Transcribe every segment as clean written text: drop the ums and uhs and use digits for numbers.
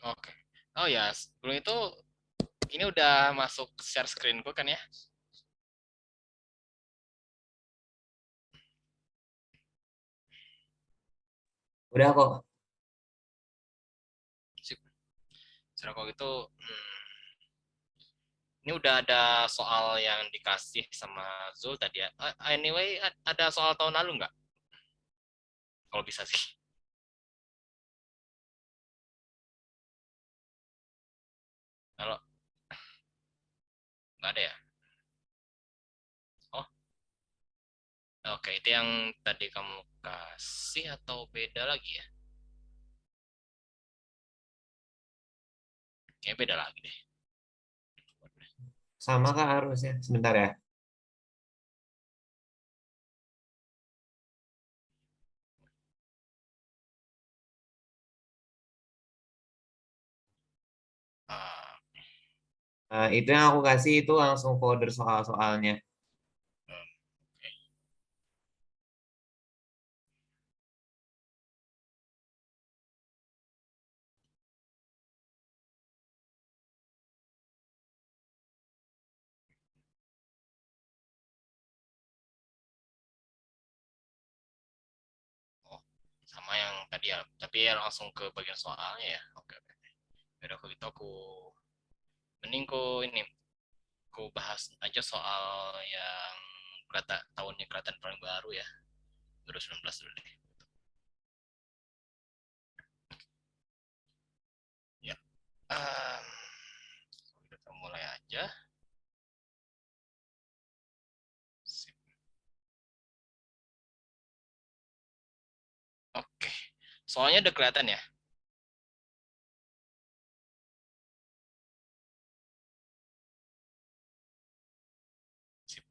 Oke. Oh ya, sebelum itu ini udah masuk share screen gue kan ya? Udah kok. Sip. Sekarang kalau gitu, ini udah ada soal yang dikasih sama Zul tadi ya. Anyway, ada soal tahun lalu nggak? Kalau bisa sih. Kalau nggak ada ya? Oh, oke. Itu yang tadi kamu kasih atau beda lagi ya? Kayaknya beda lagi deh. Sama kak harusnya. Sebentar ya. Ah, Itu yang aku kasih itu langsung folder soal-soalnya. oke. Oh, sama yang tadi ya. Tapi ya langsung ke bagian soalnya ya. Oke, oke. Yaudah, kalau gitu aku mending ini aku bahas aja soal yang tahunnya kelihatan paling baru ya, 2019 dulu deh. Ya, um, kita mulai aja. Sip. Oke, soalnya udah kelihatan ya. Sip.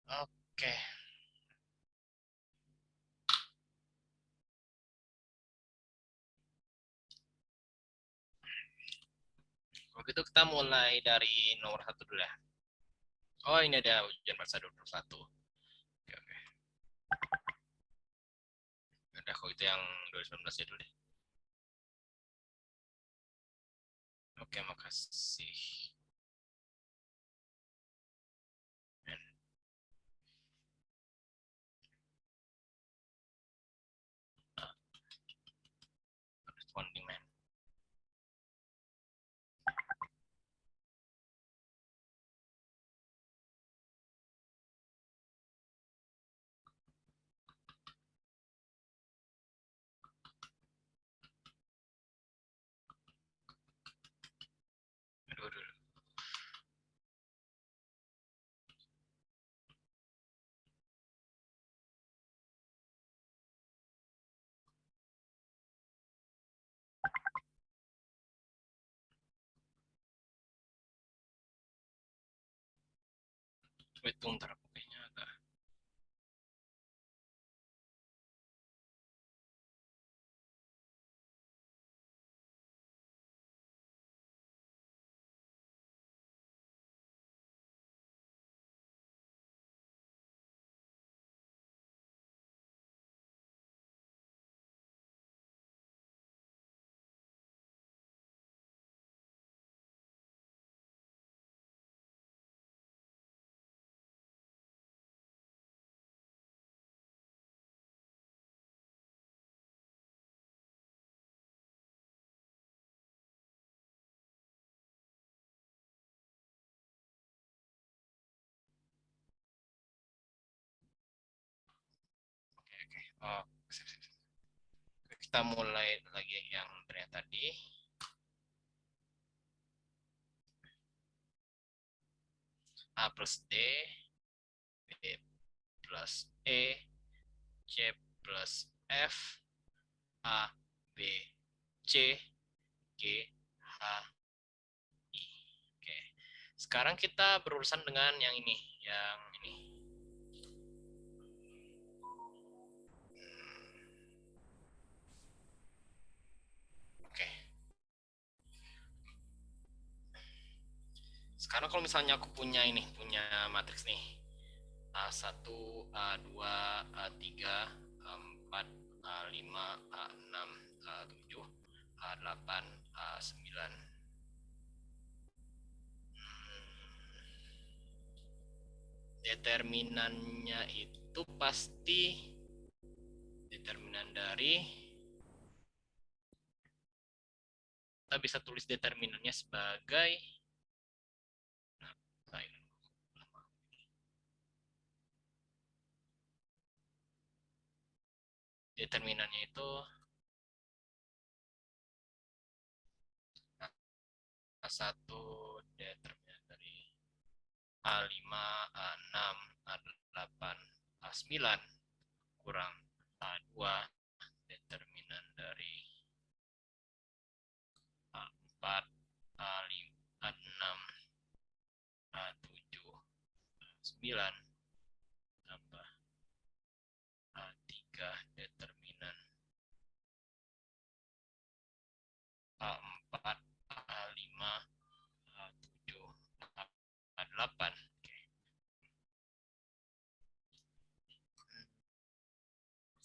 Oke, kalau gitu kita mulai dari nomor satu dulu ya. Oh, ini ada ujian bahasa 21. Oke, oke. Udah, kalau itu yang 2019 ya dulu deh. Oke, makasih. And responding man. Aduh, aduh, aduh. Wait, tunggu ntar aku kayaknya agak. Oke, oke. Oh, sip, sip, sip. Kita mulai lagi yang ternyata tadi. A plus D, B plus E, C plus F, A, B, C, G, H, I. Oke. Sekarang kita berurusan dengan yang ini. Yang ini. Oke. Sekarang kalau misalnya aku punya ini, punya matriks nih. A1, A2, A3, A4, A5, A6, A7, A8, A9. Determinannya itu pasti determinan dari, kita bisa tulis determinannya sebagai, determinannya itu A1 determinan dari A5, A6, A8, A9 kurang A2 determinan dari A4, A5, A6, A7, A9 tambah A3 determinan A4, A5, A7, A8.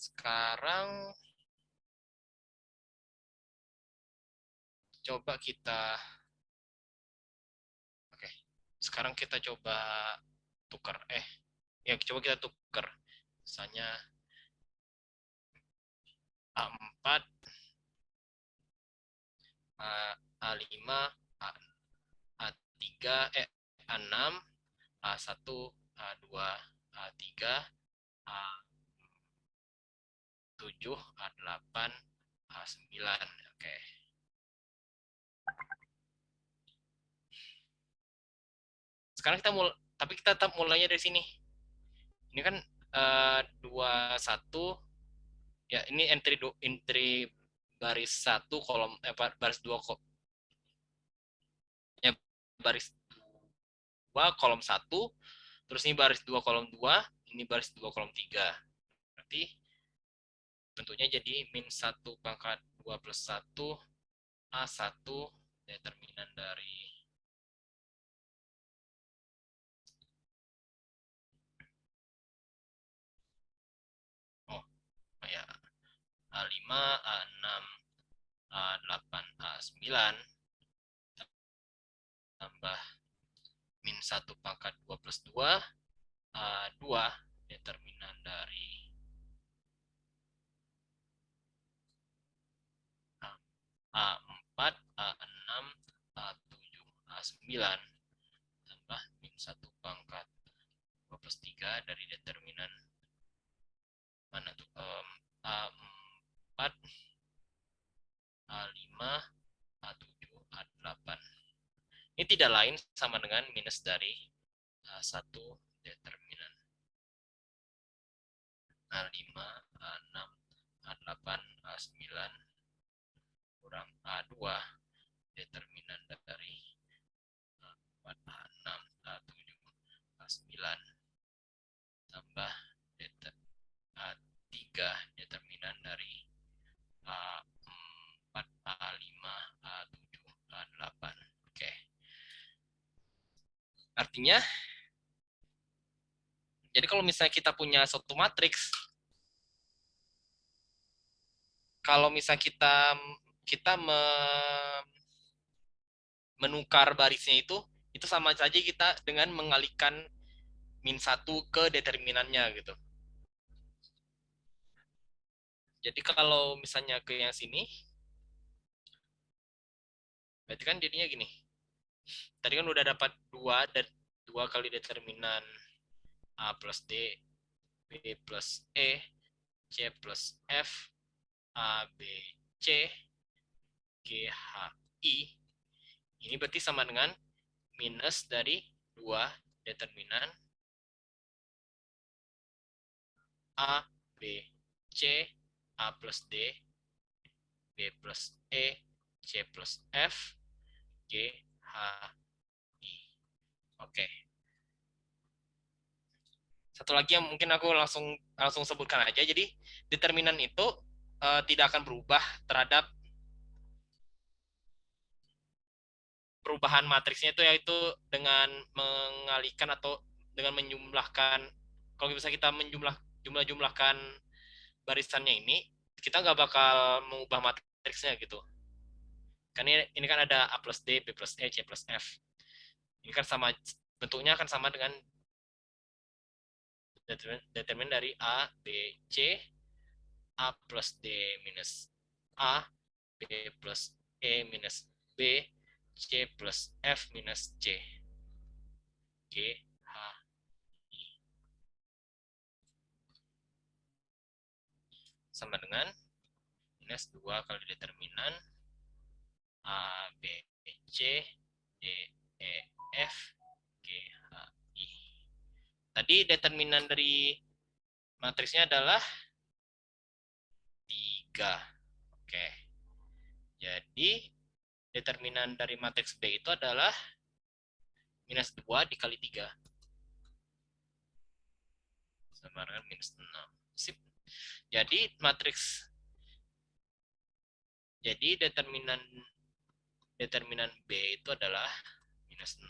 Sekarang coba kita, oke, sekarang kita coba tukar, coba kita tukar. Misalnya A4, A5, A3, A6, A1, A2, A3, A7, A8, A9. Oke. Sekarang tapi kita tetap mulainya dari sini. Ini kan 21, ya ini entry baris 1 kolom, baris 2 ya, baris 2 kolom 1, terus ini baris 2 kolom 2, ini baris 2 kolom 3. Berarti bentuknya jadi min 1 pangkat 2 plus 1 A1 determinan dari ya A5, A6, A8, A9 tambah min 1 pangkat 2 plus 2 A2 determinan dari A4, A6, A7, A9 tambah min 1 pangkat 2 plus 3 dari determinan mana tuh, A4, A5, A7, A8. Ini tidak lain sama dengan minus dari A1 determinan A5, A6, A8, A9 kurang A2 determinan dari A4, A6, A7, A9 tambah A3 determinan dari A4, A5, A7, A8. Oke. Artinya, jadi kalau misalnya kita punya suatu matriks, kalau misalnya kita menukar barisnya itu sama saja kita dengan mengalihkan min 1 ke determinannya gitu. Jadi kalau misalnya ke yang sini, berarti kan jadinya gini. Tadi kan udah dapat 2 kali determinan A plus D, B plus E, C plus F, A, B, C, G, H, I. Ini berarti sama dengan minus dari 2 determinan A, B, C, A plus D, B plus E, C plus F, G, H, I. Oke. Satu lagi yang mungkin aku langsung sebutkan aja. Jadi determinan itu tidak akan berubah terhadap perubahan matriksnya itu, yaitu dengan mengalihkan atau dengan menjumlahkan. Kalau bisa kita jumlahkan barisannya ini, kita nggak bakal mengubah matriksnya gitu. Kan ini kan ada A plus D, B plus E, C plus F. Ini kan sama, bentuknya kan sama dengan determinan dari A, B, C, A plus D minus A, B plus E minus B, C plus F minus C. G, H, I. Sama dengan minus 2 kali determinan A, B, C, D, E, F, G, H, I. Tadi determinan dari matriksnya adalah 3. Oke. Jadi determinan dari matriks B itu adalah minus 2 dikali 3. Sama dengan minus 6. Sip. Jadi matriks, jadi determinan B itu adalah minus 6.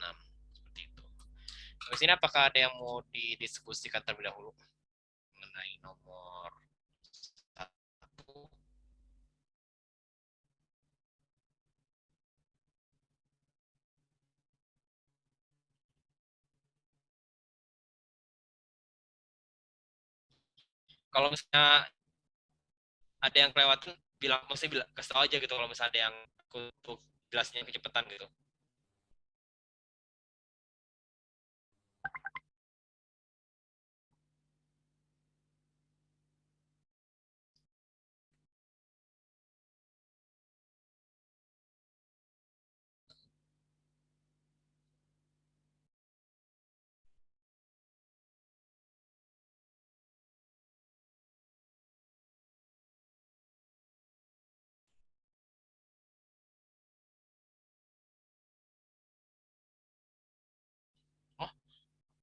Seperti itu. Di sini apakah ada yang mau didiskusikan terlebih dahulu mengenai nomor 1? Kalau misalnya ada yang kelewatan, bilang, mesti bilang, kasih tahu aja gitu kalau misalnya ada yang untuk jelasnya kecepatan gitu.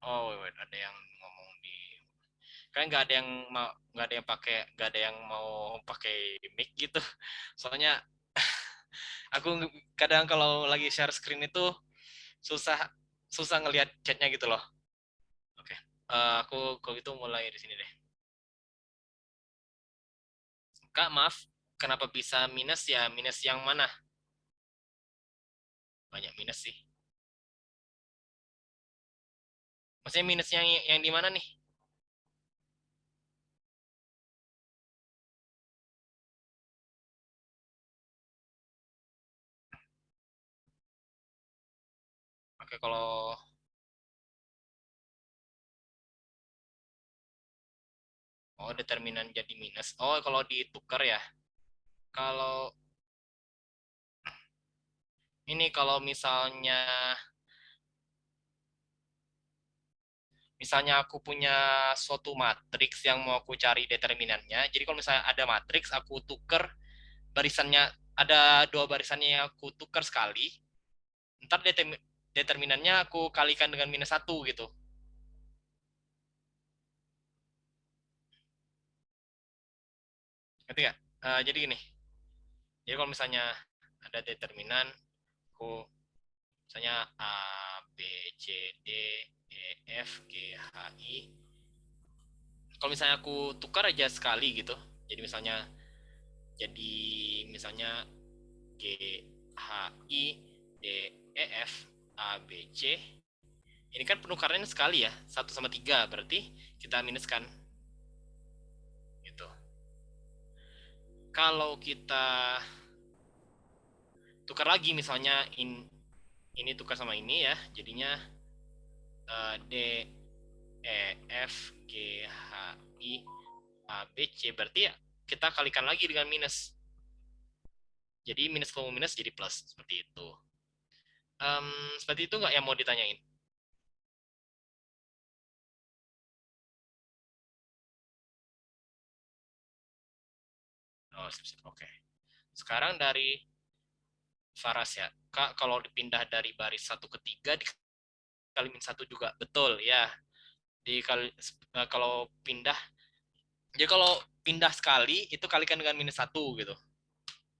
Oh, oh, wait, ada yang ngomong di, kan nggak ada yang pakai, nggak ada yang mau pakai mic gitu. Soalnya aku kadang kalau lagi share screen itu susah susah ngelihat chatnya gitu loh. Oke. Aku kalau gitu mulai di sini deh. Kak, maaf, kenapa bisa minus ya? Minus yang mana? Banyak minus sih. Maksudnya minus yang di mana nih? Oke, kalau, oh, determinan jadi minus. Oh, kalau ditukar ya. Kalau ini, kalau misalnya aku punya suatu matriks yang mau aku cari determinannya. Jadi kalau misalnya ada matriks, aku tuker barisannya, ada dua barisannya yang aku tukar sekali. Ntar determinannya aku kalikan dengan minus satu gitu. Ngerti nggak? Jadi gini. Jadi kalau misalnya ada determinan, aku misalnya A, B, C, D, E, F, G, H, I. Kalau misalnya aku tukar aja sekali gitu, jadi misalnya G, H, I, D, E, F, A, B, C. Ini kan penukarannya sekali ya, 1 sama 3, berarti kita minuskan gitu. Kalau kita tukar lagi, misalnya ini tukar sama ini ya, jadinya D, E, F, G, H, I, A, B, C, berarti ya kita kalikan lagi dengan minus. Jadi minus ketemu minus jadi plus, seperti itu. Um, Seperti itu nggak yang mau ditanyain? Oh, sip, sip. Oke. Sekarang dari Faras ya. Kak, kalau dipindah dari baris 1 ke 3 dikali min 1 juga. Betul, ya. Kalau pindah, jadi kalau pindah sekali, itu kalikan dengan minus 1 gitu.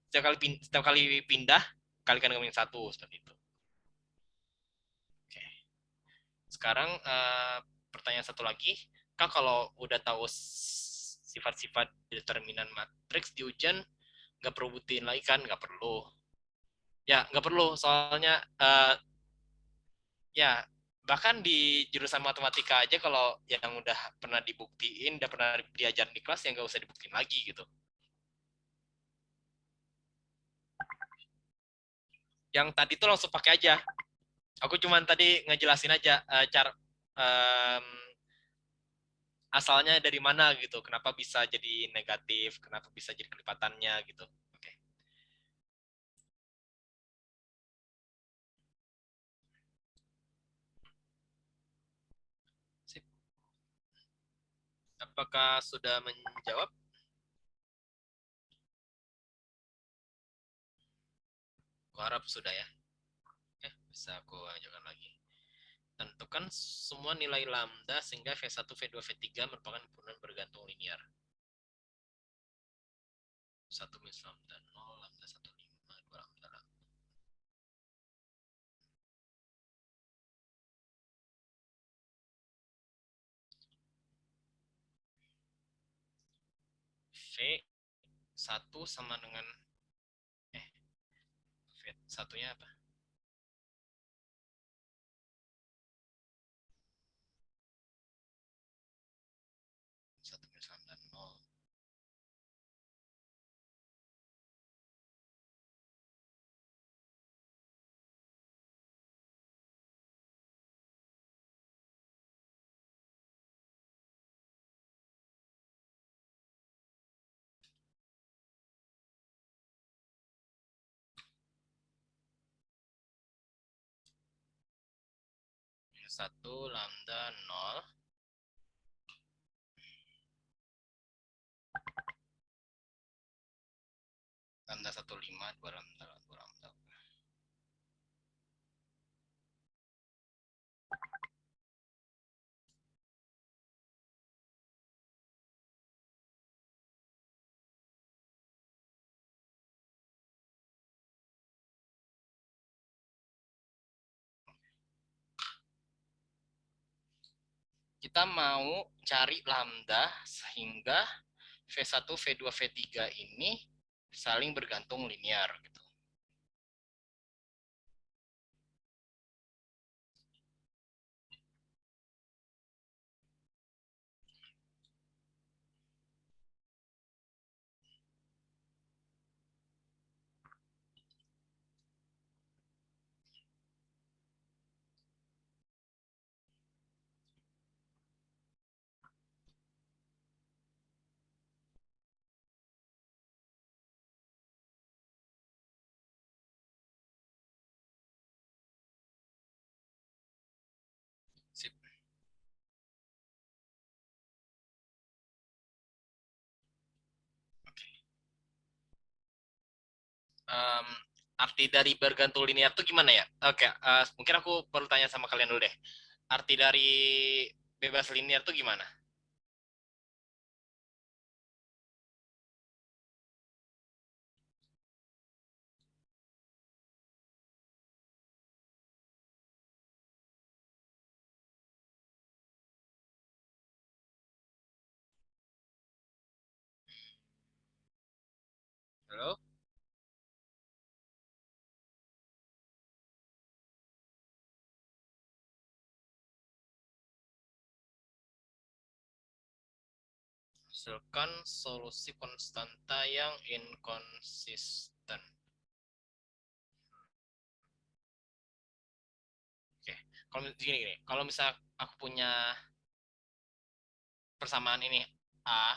Setiap kali pindah, kalikan dengan minus 1, seperti itu. Oke. Sekarang pertanyaan satu lagi. Kak, kalau udah tahu sifat-sifat determinan matriks di ujian, nggak perlu buktiin lagi kan? Nggak perlu. Ya, nggak perlu, soalnya ya bahkan di jurusan matematika aja kalau yang udah pernah dibuktiin, udah pernah diajarin di kelas, ya nggak usah dibuktiin lagi gitu. Yang tadi tuh langsung pakai aja. Aku cuman tadi ngejelasin aja cara em, asalnya dari mana gitu, kenapa bisa jadi negatif, kenapa bisa jadi kelipatannya gitu. Oke. Sip. Apakah sudah menjawab? Aku harap sudah ya. Bisa aku ajarkan lagi. Tentukan semua nilai lambda sehingga V1, V2, V3 merupakan himpunan bergantung linear. 1 minus lambda 0, lambda 1,5, 2 lambda lambda. V1 sama dengan, eh, V1-nya apa? 1 minus lambda 0. Minus 1 lambda 0, lambda 1,5, 2 lambda 2 lambda. Kita mau cari lambda sehingga V1, V2, V3 ini saling bergantung linear gitu. Sip. Oke. Um, Arti dari bergantung linear itu gimana ya? Oke, mungkin aku perlu tanya sama kalian dulu deh. Arti dari bebas linear itu gimana? Halo? Hasilkan solusi konstanta yang inkonsisten. Oke, kalau gini, kalau misalnya aku punya persamaan ini A,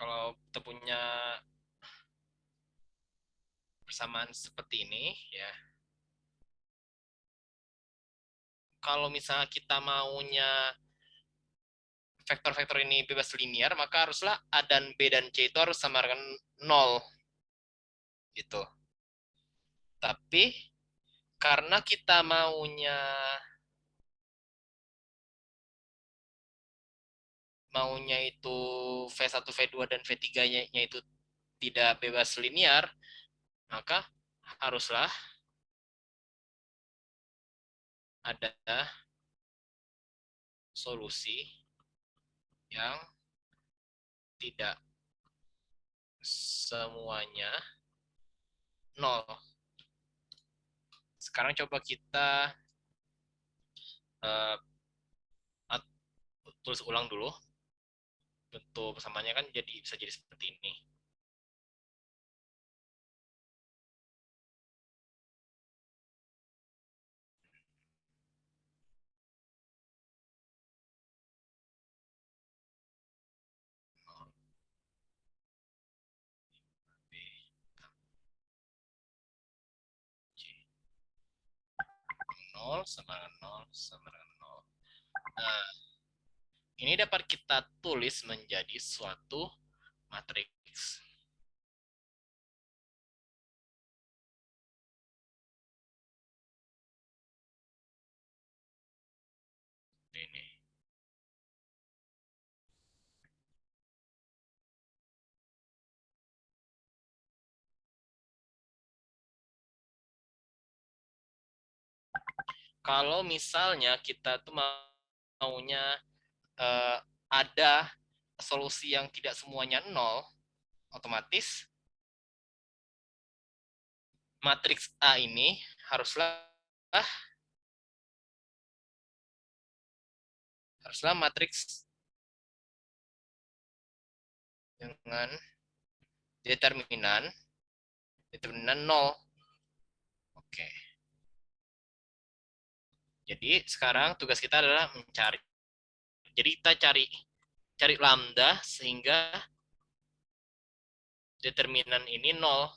kalau kita punya persamaan seperti ini ya, kalau misalnya kita maunya vektor-vektor ini bebas linear, maka haruslah A dan B dan C itu harus sama dengan 0 gitu. Tapi karena kita maunya itu V1, V2 dan V3-nya itu tidak bebas linear, maka haruslah ada solusi yang tidak semuanya nol. Sekarang coba kita uh, tulis ulang dulu. Bentuk persamanya kan bisa jadi seperti ini. Nol sama dengan nol sama dengan nol. Nah, ini dapat kita tulis menjadi suatu matriks. Ini. Kalau misalnya kita tuh maunya ada solusi yang tidak semuanya nol, otomatis matriks A ini haruslah matriks dengan determinan nol. Oke. Jadi sekarang tugas kita adalah mencari. Jadi kita cari lambda sehingga determinan ini nol.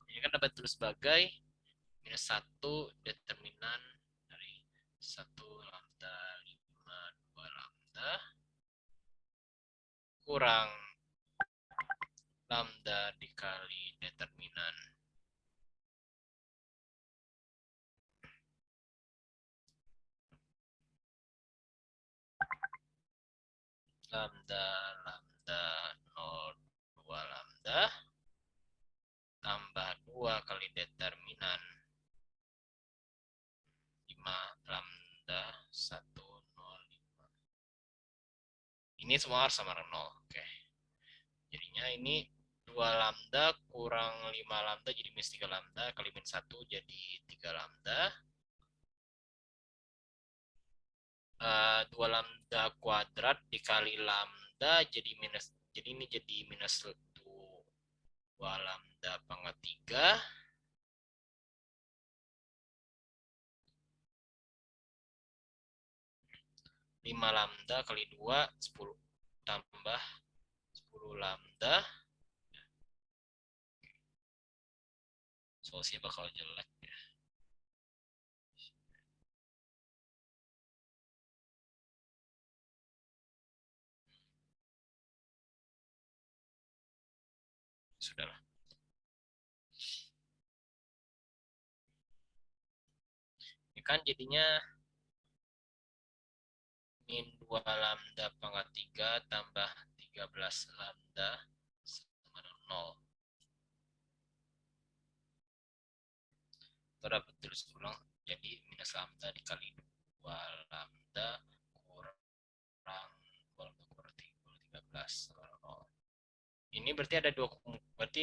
Ini kan dapat tulis sebagai minus 1 determinan dari 1 lambda 5 2 lambda kurang lambda dikali determinan lambda lambda 0 2 lambda tambah 2 kali determinan 5 lambda 105. Ini semua harus sama dengan 0. Oke. Jadinya ini 2 lambda kurang 5 lambda jadi minus 3 lambda kali minus 1 jadi 3 lambda. 2 lambda kuadrat dikali lambda jadi ini jadi minus 2 lambda pangkat 3 5 lambda kali 2 10 tambah 10 lambda. Solusinya bakal jelek ya. Sudahlah. Ini kan jadinya min 2 lambda pangkat 3 tambah 13 lambda sama dengan 0. Itu dapat tulis ulang jadi minus lambda dikali 2 lambda kurang 2 lambda kurang 13 sama 0. Ini berarti ada berarti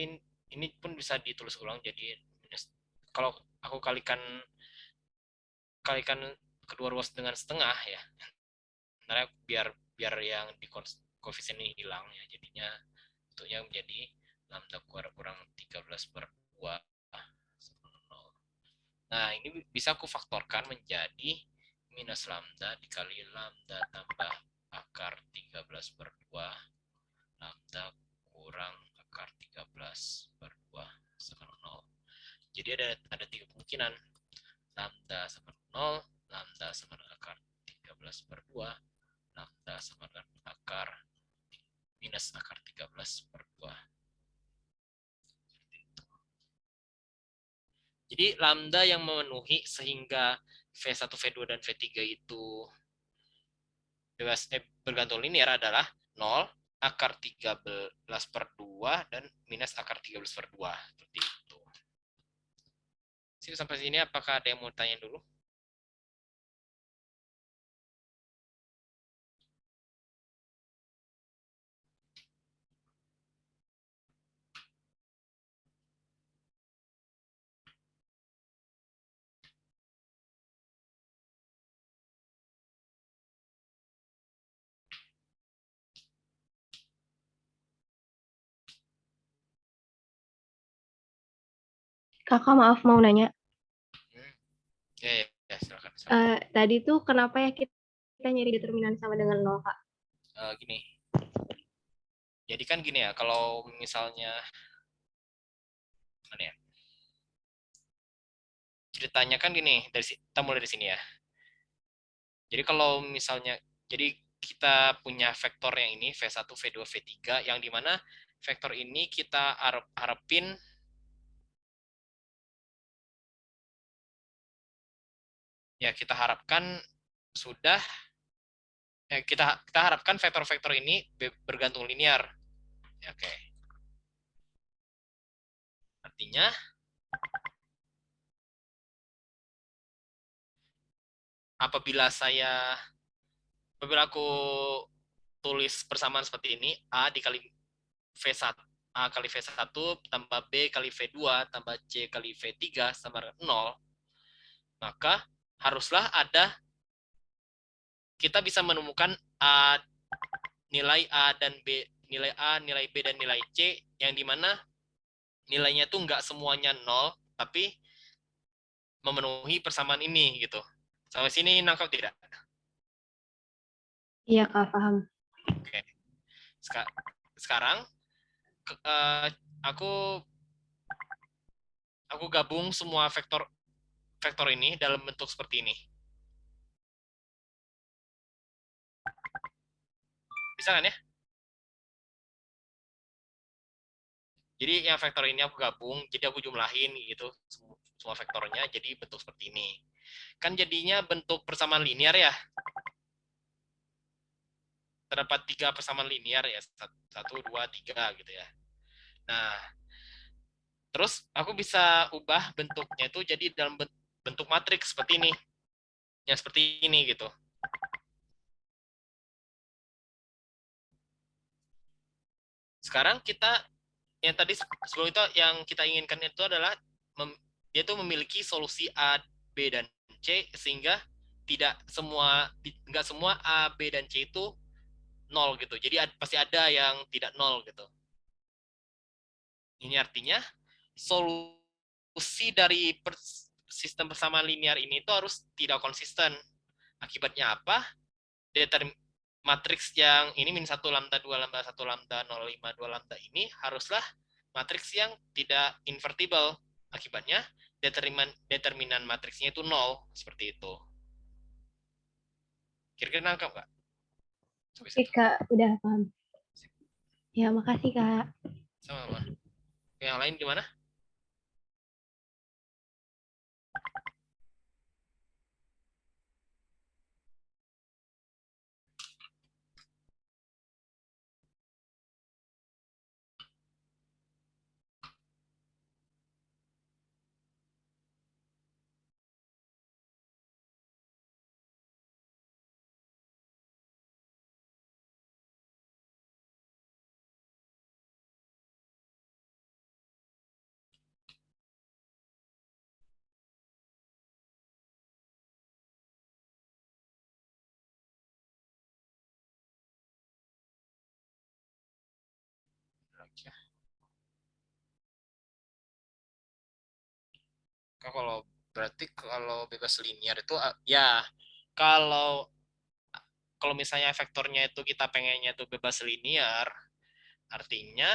ini pun bisa ditulis ulang jadi minus. Kalau aku kalikan kedua ruas dengan setengah ya, karena biar yang di koefisien ini hilang ya, jadinya bentuknya menjadi lambda kurang 13 per 2. Nah, ini bisa aku faktorkan menjadi minus lambda dikali lambda tambah akar 13 per 2 lambda kurang akar 13 per 2 sama 0. Jadi ada 3 kemungkinan. Lambda sama 0, lambda sama dengan akar 13 per 2, lambda sama dengan akar minus akar 13 per 2. Jadi lambda yang memenuhi sehingga V1, V2, dan V3 itu bergantung linear adalah 0, akar 13 per 2, dan minus akar 13 per 2. Seperti itu. Sip, sampai sini apakah ada yang mau tanya dulu? Kakak maaf mau nanya. Hmm. Ya, silakan, silakan. Tadi tuh kenapa ya kita nyari determinan sama dengan nol, Kak? Gini, jadi kan gini ya, kalau misalnya mana ya, ceritanya kan gini, kita mulai dari sini ya. Jadi kalau misalnya, jadi kita punya vektor yang ini V1, V2, V3 yang dimana vektor ini kita harapin ya, kita harapkan sudah kita harapkan vektor-vektor ini bergantung linear. Ya, oke. Artinya apabila aku tulis persamaan seperti ini, A dikali V1, A kali V1 tambah B kali V2 tambah C kali V3 sama dengan 0, maka haruslah kita bisa menemukan nilai A dan B, nilai A, nilai B, dan nilai C yang dimana nilainya tuh nggak semuanya 0, tapi memenuhi persamaan ini gitu. Sampai sini nangkap tidak? Iya, Kak, paham. Oke. Sekarang uh, aku aku gabung semua vektor vektor ini dalam bentuk seperti ini. Bisa kan ya? Jadi yang vektor ini aku gabung, jadi aku jumlahin gitu semua vektornya jadi bentuk seperti ini. Kan jadinya bentuk persamaan linear ya. Terdapat 3 persamaan linear ya, 1, 2, 3 gitu ya. Nah, terus aku bisa ubah bentuknya itu jadi dalam bentuk matriks seperti ini. Yang seperti ini gitu. Sekarang kita yang tadi sebelum itu yang kita inginkan itu adalah dia itu memiliki solusi A, B, dan C sehingga nggak semua A, B, dan C itu nol gitu. Jadi pasti ada yang tidak nol gitu. Ini artinya solusi dari sistem persamaan linear ini itu harus tidak konsisten. Akibatnya apa? Matriks yang ini min 1 lambda 2 lambda 1 lambda 0,5 2 lambda ini haruslah matriks yang tidak invertible. Akibatnya determinan matriksnya itu nol seperti itu. Kira-kira nangkap nggak? Oke, Kak, udah paham. Ya, makasih, Kak. Sama-sama. Yang lain gimana? Kalau berarti kalau bebas linear itu ya, kalau kalau misalnya vektornya itu kita pengennya itu bebas linear, artinya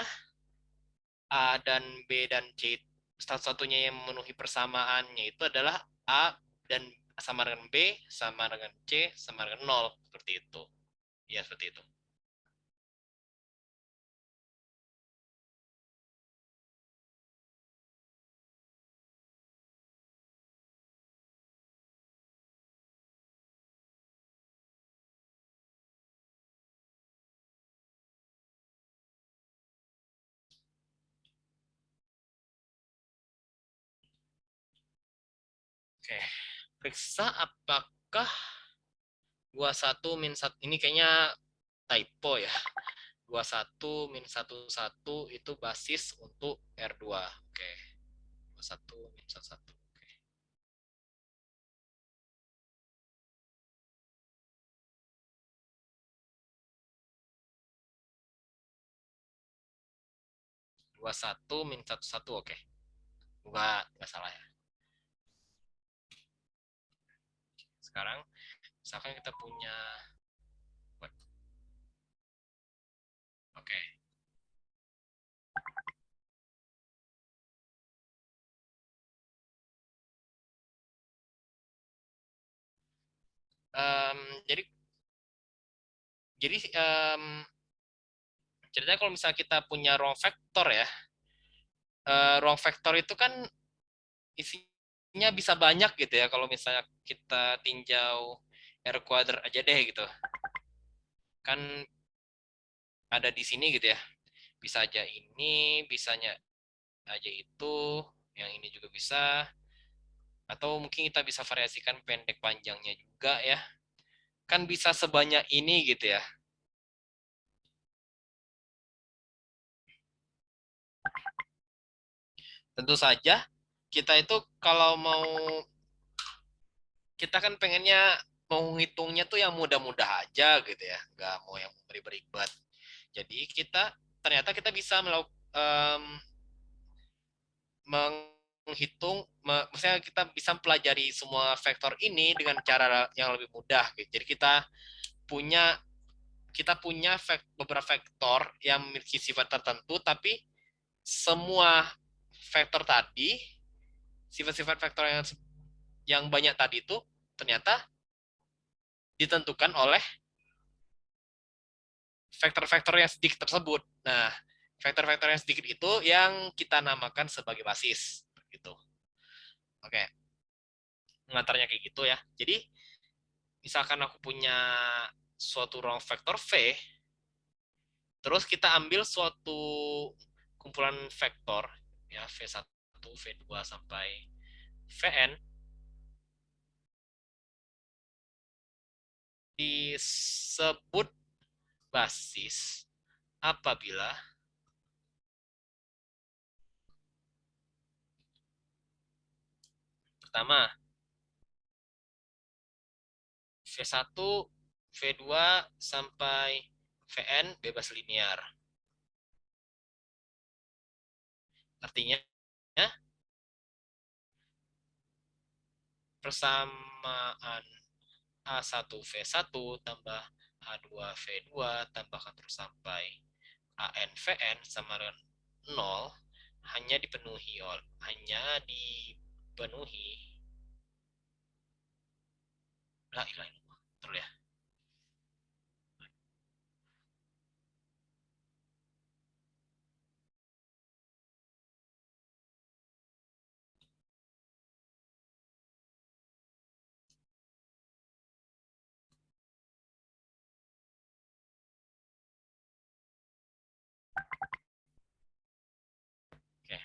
A dan B dan C satu-satunya yang memenuhi persamaannya itu adalah A dan sama dengan B, sama dengan C, sama dengan 0. Seperti itu. Ya, seperti itu. Oke, periksa apakah 21 min 1 ini kayaknya typo ya. 21 min 11 itu basis untuk R2. Oke. 21 min 11. Oke. 21 min 11. Oke. Enggak salah ya. Sekarang misalkan kita punya oke. Em, jadi jadi ceritanya kalau misalnya kita punya ruang vektor ya, ruang vektor itu kan isinya bisa banyak gitu ya. Kalau misalnya kita tinjau R kuadrat aja deh gitu, kan ada di sini gitu ya. Bisa aja ini, bisanya aja itu, yang ini juga bisa. Atau mungkin kita bisa variasikan pendek panjangnya juga ya. Kan bisa sebanyak ini gitu ya. Tentu saja kita itu kalau mau, kita kan pengennya mau ngitungnya tuh yang mudah-mudah aja gitu ya, nggak mau yang beribad. Jadi ternyata kita bisa menghitung, maksudnya kita bisa pelajari semua vektor ini dengan cara yang lebih mudah gitu. Jadi punya beberapa vektor yang memiliki sifat tertentu, tapi semua vektor tadi, sifat-sifat vektor yang banyak tadi itu ternyata ditentukan oleh vektor-vektor yang sedikit tersebut. Nah, vektor-vektor yang sedikit itu yang kita namakan sebagai basis. Gitu. Oke, pengantarnya kayak gitu ya. Jadi, misalkan aku punya suatu ruang vektor V, terus kita ambil suatu kumpulan vektor, ya V1, V2, sampai Vn, disebut basis apabila pertama V1, V2 sampai Vn bebas linear. Artinya persamaan A1V1 tambah A2V2 tambahkan terus sampai ANVN sama dengan 0 hanya dipenuhi lah ilah terus ya. Oke.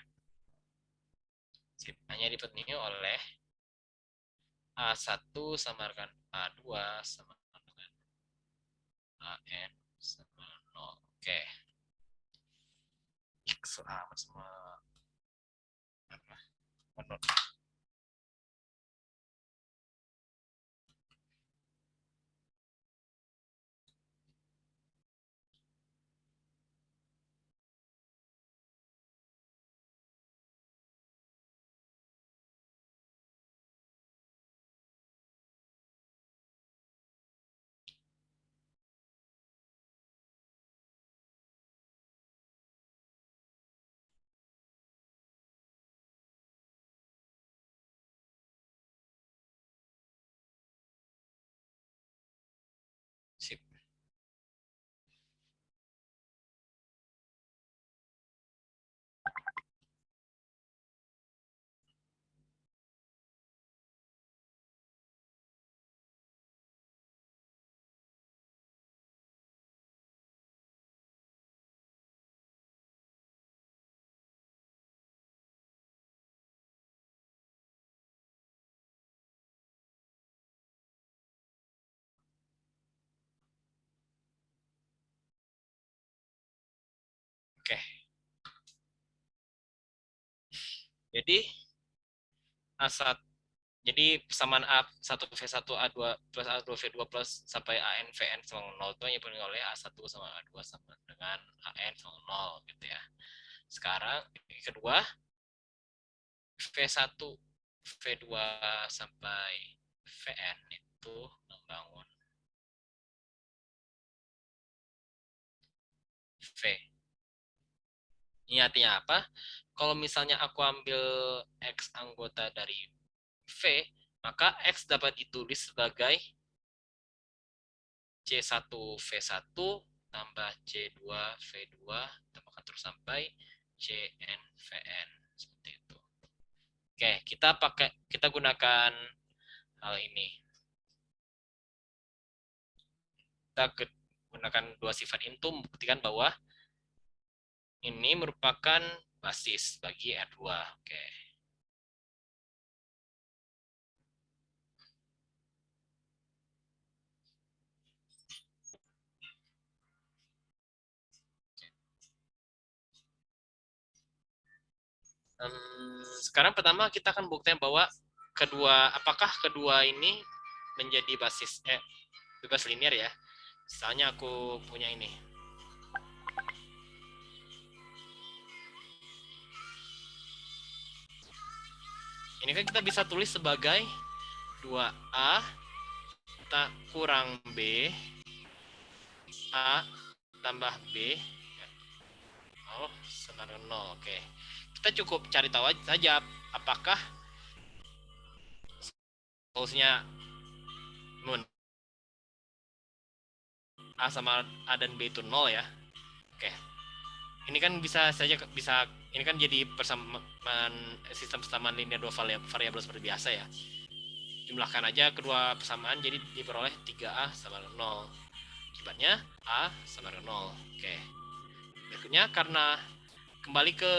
Sip. Hanya dipenuhi oleh A1 sama dengan A2 sama dengan AN sama 0. Oke. X amat semua menurut Oke. Jadi A1, jadi persamaan A1 V1 A2 plus A2 V2 plus sampai AN VN sama 0 itu yang dipenuhi oleh A1 sama A2 sama dengan AN sama 0 gitu ya. Sekarang yang kedua V1 V2 sampai VN itu membangun V. Ini artinya apa? Kalau misalnya aku ambil X anggota dari V, maka X dapat ditulis sebagai C1V1 tambah C2V2 tambahkan terus sampai CNVN seperti itu. Oke, kita gunakan hal ini. Kita gunakan dua sifat ini untuk membuktikan bahwa ini merupakan basis bagi R2. Oke. Sekarang pertama kita akan buktikan bahwa apakah kedua ini menjadi basis bebas linear ya. Misalnya aku punya ini. Ini kan kita bisa tulis sebagai 2A kurang B A tambah B sama dengan 0. Oke. Kita cukup cari tahu saja apakah solusinya A sama A dan B itu 0 ya. Oke. Ini kan bisa ini kan jadi sistem persamaan linear dua variabel seperti biasa ya. Jumlahkan aja kedua persamaan jadi diperoleh 3A sama dengan 0. Akibatnya A sama dengan 0. Oke. Berikutnya karena kembali ke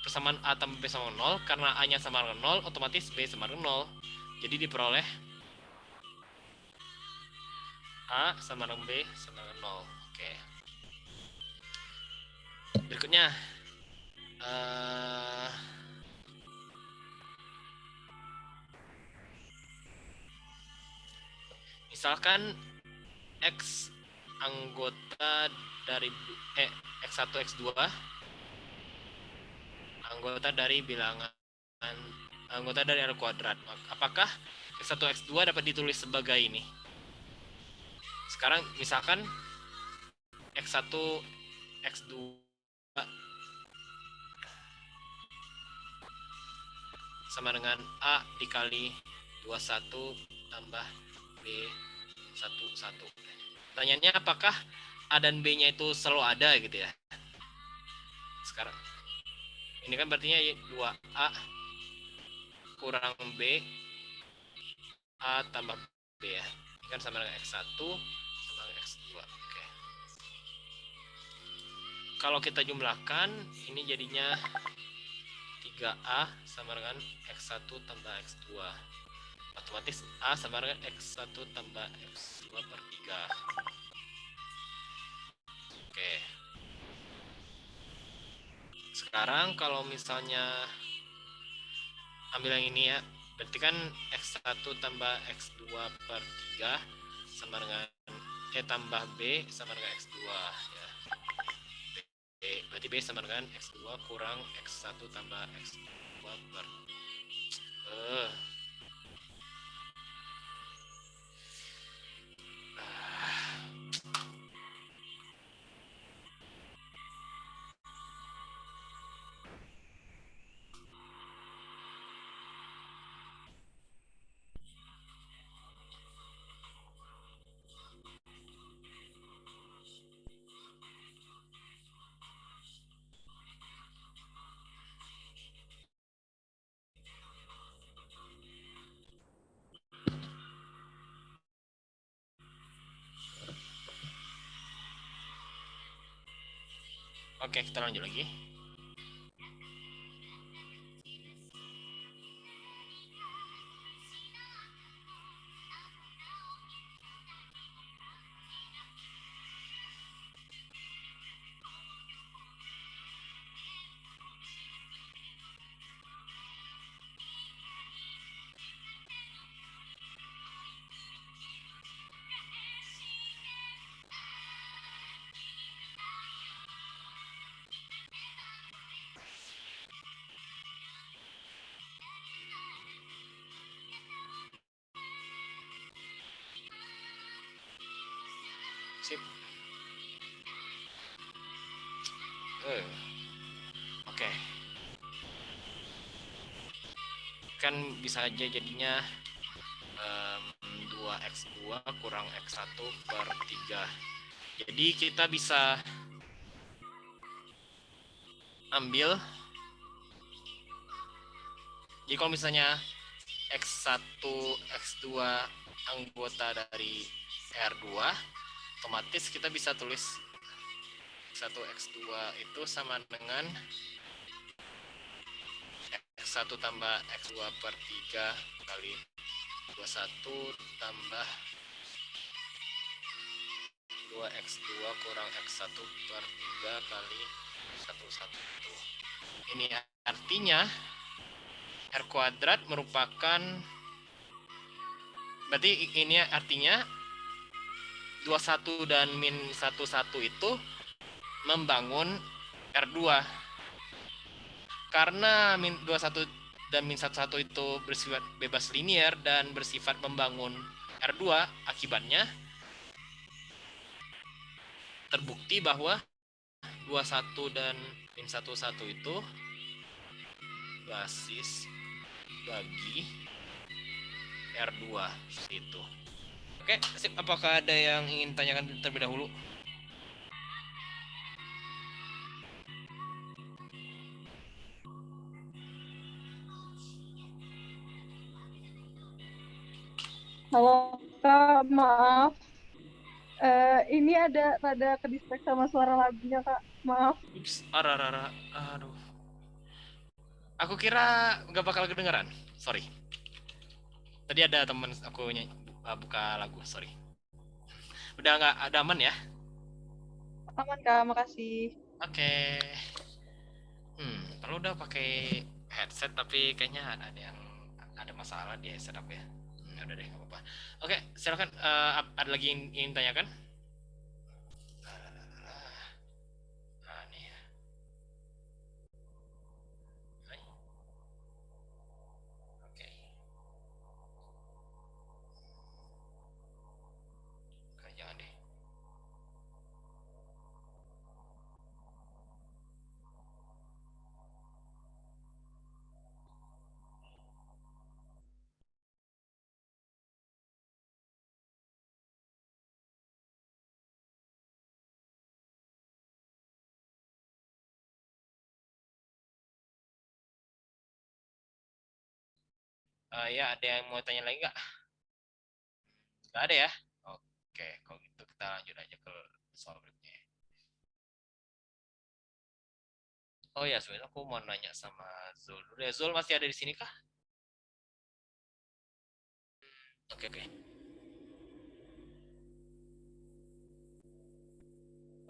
persamaan A tambah B sama 0, karena A-nya sama dengan 0, otomatis B sama dengan 0. Jadi diperoleh A sama dengan B sama dengan 0. Oke. Berikutnya misalkan X anggota dari X1 X2 anggota dari bilangan anggota dari R kuadrat. Apakah X1 X2 dapat ditulis sebagai ini? Sekarang misalkan X1 X2 sama dengan A dikali 21 tambah B11. Pertanyaannya apakah A dan B-nya itu selalu ada gitu ya? Sekarang ini kan berarti 2A kurang B A tambah B ya. Ini kan sama dengan X1 sama dengan X2. Oke. Kalau kita jumlahkan ini jadinya 3A sama dengan X1 tambah X2. Otomatis A sama dengan X1 tambah X2 per 3. Oke. Sekarang kalau misalnya ambil yang ini ya, berarti kan X1 tambah X2 per 3 sama dengan tambah B sama dengan X2 ya. Berarti B sama dengan X2 kurang X1 tambah X2 per Oke, kita lanjut lagi. Sip. Eh, Oke. Kan bisa aja jadinya 2x2 kurang x1 per 3. Jadi kita bisa ambil, jadi kalau misalnya x1, x2 anggota dari R2, otomatis kita bisa tulis x1, x2 itu sama dengan x1 tambah x2 per 3 kali 21 tambah 2x2 kurang x1 per 3 kali 11. Ini artinya R kuadrat merupakan, berarti ini artinya 21 dan min 11 itu membangun R2. Karena min 21 dan min 11 itu bersifat bebas linier dan bersifat membangun R2, akibatnya terbukti bahwa 21 dan min 11 itu basis bagi R2 itu. Oke, sip. Apakah ada yang ingin tanyakan terlebih dahulu? Halo Kak, maaf. Ini ada ke-distract sama suara lagunya Kak, maaf. Ups, aduh. Aku kira nggak bakal kedengeran. Sorry. Tadi ada temen aku buka lagu, sorry. Udah nggak ada, aman ya? Aman Kak, makasih. Oke. Kalau udah pakai headset tapi kayaknya ada masalah di setup ya. Udah deh, nggak apa-apa. Oke, silakan. Ada lagi yang ingin tanyakan? Nih ya. Hai. Oke. Jangan deh. Ya, ada yang mau tanya lagi nggak? Nggak ada ya? Oke, kalau gitu kita lanjut aja ke soal berikutnya. Oh ya, sebenarnya aku mau nanya sama Zul. Zul masih ada di sini kah? Oke.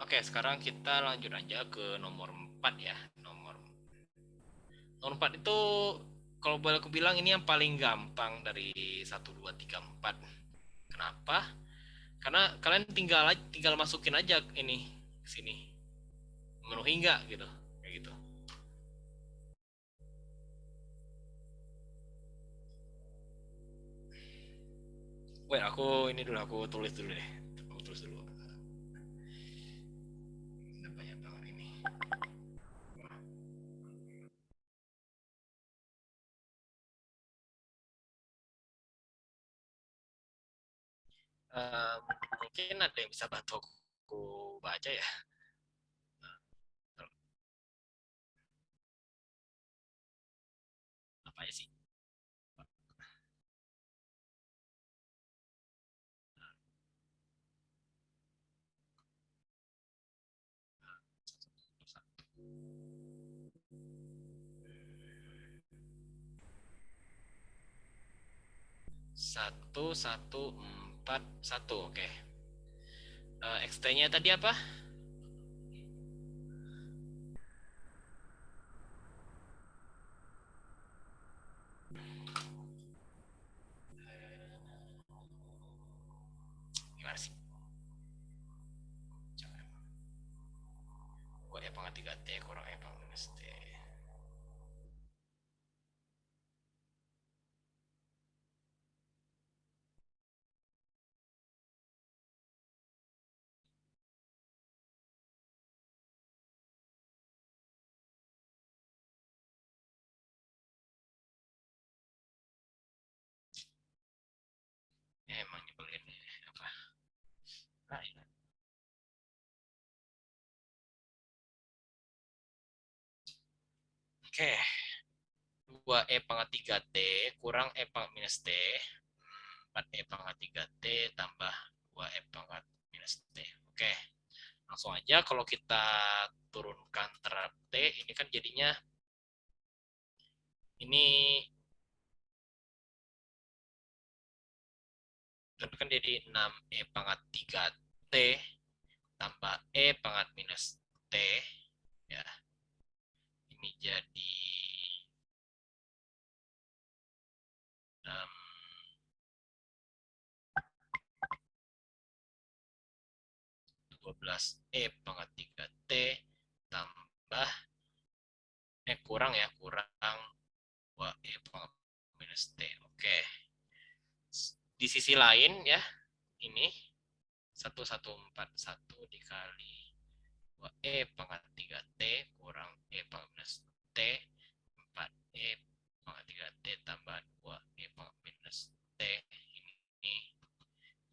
Oke, sekarang kita lanjut aja ke nomor 4 ya. Nomor 4 itu kalau boleh aku bilang ini yang paling gampang dari 1, 2, 3, 4. Kenapa? Karena kalian tinggal masukin aja ini ke sini. Memenuhi nggak gitu. Kayak gitu. Wait, aku tulis dulu deh. Aku tulis dulu. Udah banyak banget ini. Mungkin ada yang bisa bantu aku baca ya. Apa ya sih? Satu, 1, 4, 1. Oke. XT-nya tadi apa? Gimana sih? Gue ya pangkat 3T kurang ya pangkat T. emang nyebelin apa? Nah, ini. Oke, 2E pangkat 3T kurang E pangkat minus T, 4E pangkat 3T tambah 2E pangkat minus T. Oke, langsung aja kalau kita turunkan terhadap T, ini kan jadinya ini kan jadi 6E pangkat 3T tambah E pangkat minus T, ya. Ini jadi 12E pangkat 3T tambah kurang 2E pangkat minus T. Oke. Di sisi lain ya, ini 1141 dikali 2E pangkat 3T kurang E pangkat minus T, 4E pangkat 3T tambah 2E pangkat minus T. Ini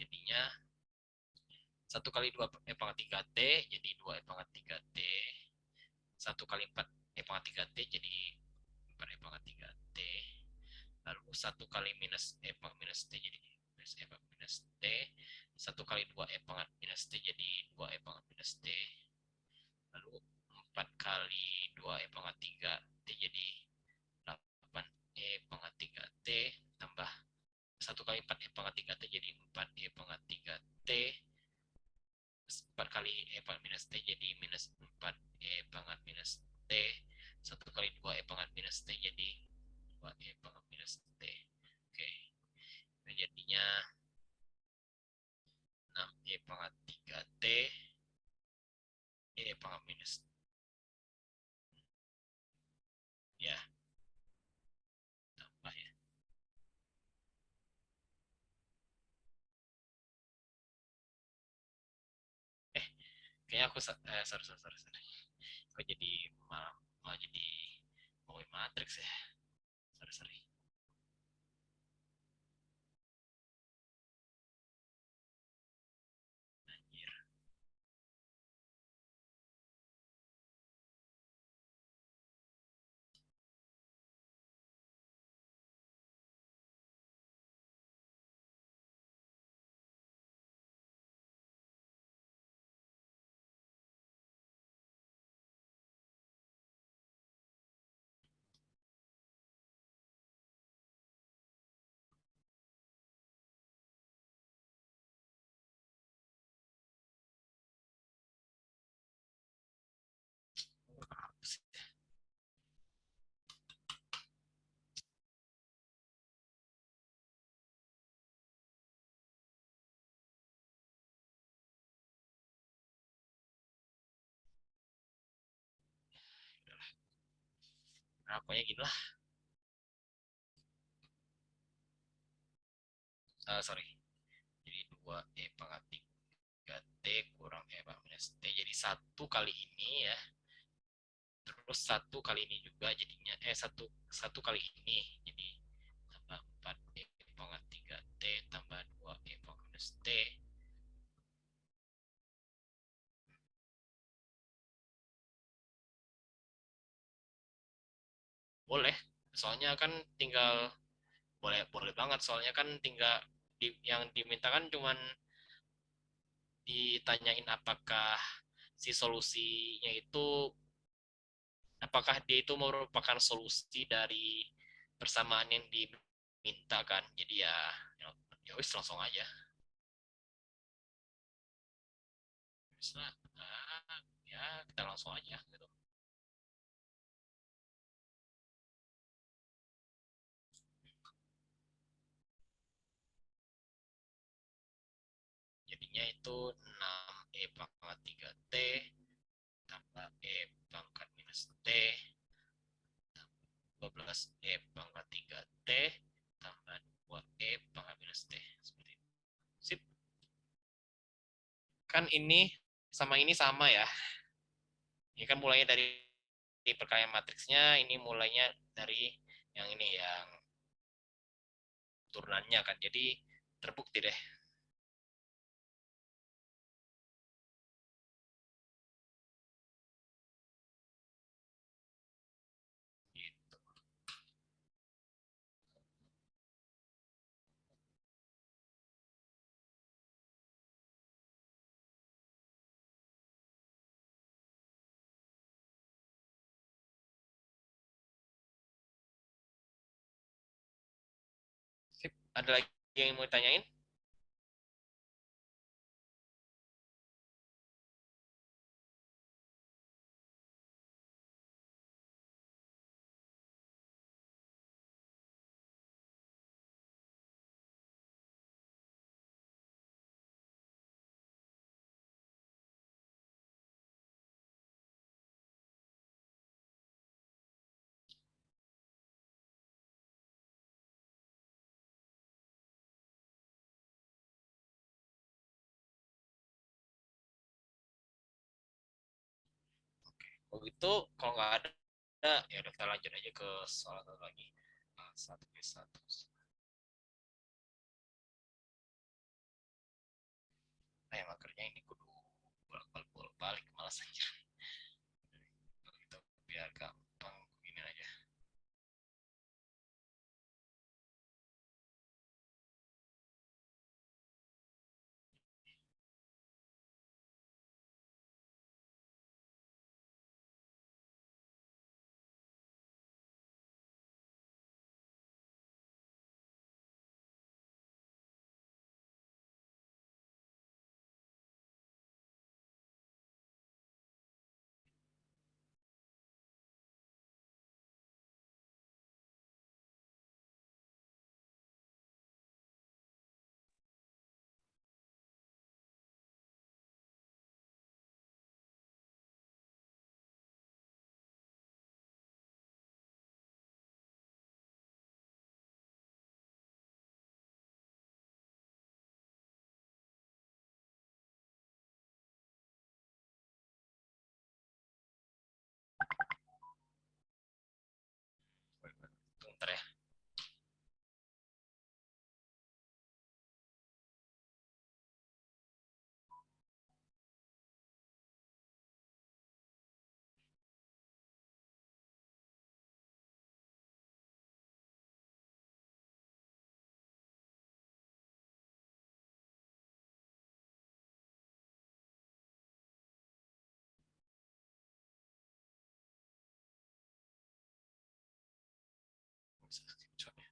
jadinya 1 kali 2E pangkat 3T jadi 2E pangkat 3T. 1 kali 4E pangkat 3T jadi 4E pangkat 3T. Lalu 1 kali minus E pangkat minus T jadi minus E pangkat minus T. 1 kali 2E pangkat minus T jadi 2E pangkat minus T. Lalu 4 kali 2E pangkat 3T jadi 8E pangkat 3T tambah 1 kali 4E pangkat 3T jadi 4E pangkat 3T. 4 kali E pangkat minus T jadi minus 4E pangkat minus T. 1 kali 2E pangkat minus T jadi 2E pangkat minus T. Oke. Nah, jadinya 6E pangkat 3T E pangkat minus ya tambah ya. Kayaknya aku sorry. Kok jadi malah jadi ngomongin matriks ya. Sorry. Anjir. Apa sih? Nah, pokoknya gini lah. Sorry. Jadi 2E pangkat 3T kurang E pangkat minus T. Jadi 1 kali ini ya. Terus 1 kali ini juga jadinya satu kali ini. Jadi tambah 4E pangkat 3T tambah 2E pangkat minus T. Boleh. Soalnya kan tinggal boleh banget soalnya kan tinggal yang dimintakan cuman ditanyain apakah si solusinya itu apakah dia itu merupakan solusi dari persamaan yang diminta kan. Jadi ya wis langsung aja. Bisa ya kita langsung aja gitu. Jadinya itu 6E pangkat 3T tambah E pangkat minus T 12E pangkat 3T tambah 2E pangkat minus T. Seperti itu. Sip. Kan ini sama ya. Ini kan mulainya dari perkalian matriksnya, ini mulainya dari yang ini yang turunannya kan. Jadi terbukti deh. Gitu. Sip. Ada lagi yang mau tanyain? Oh itu kalau nggak ada, ya udah kita lanjut aja ke soal satu lagi. Nah, satu ke satu. Emang kerjanya ini kudu bolak-balik malas aja. Gitu, biar gampang begini aja. Tunggu ntar ya. Bisa screenshot ya.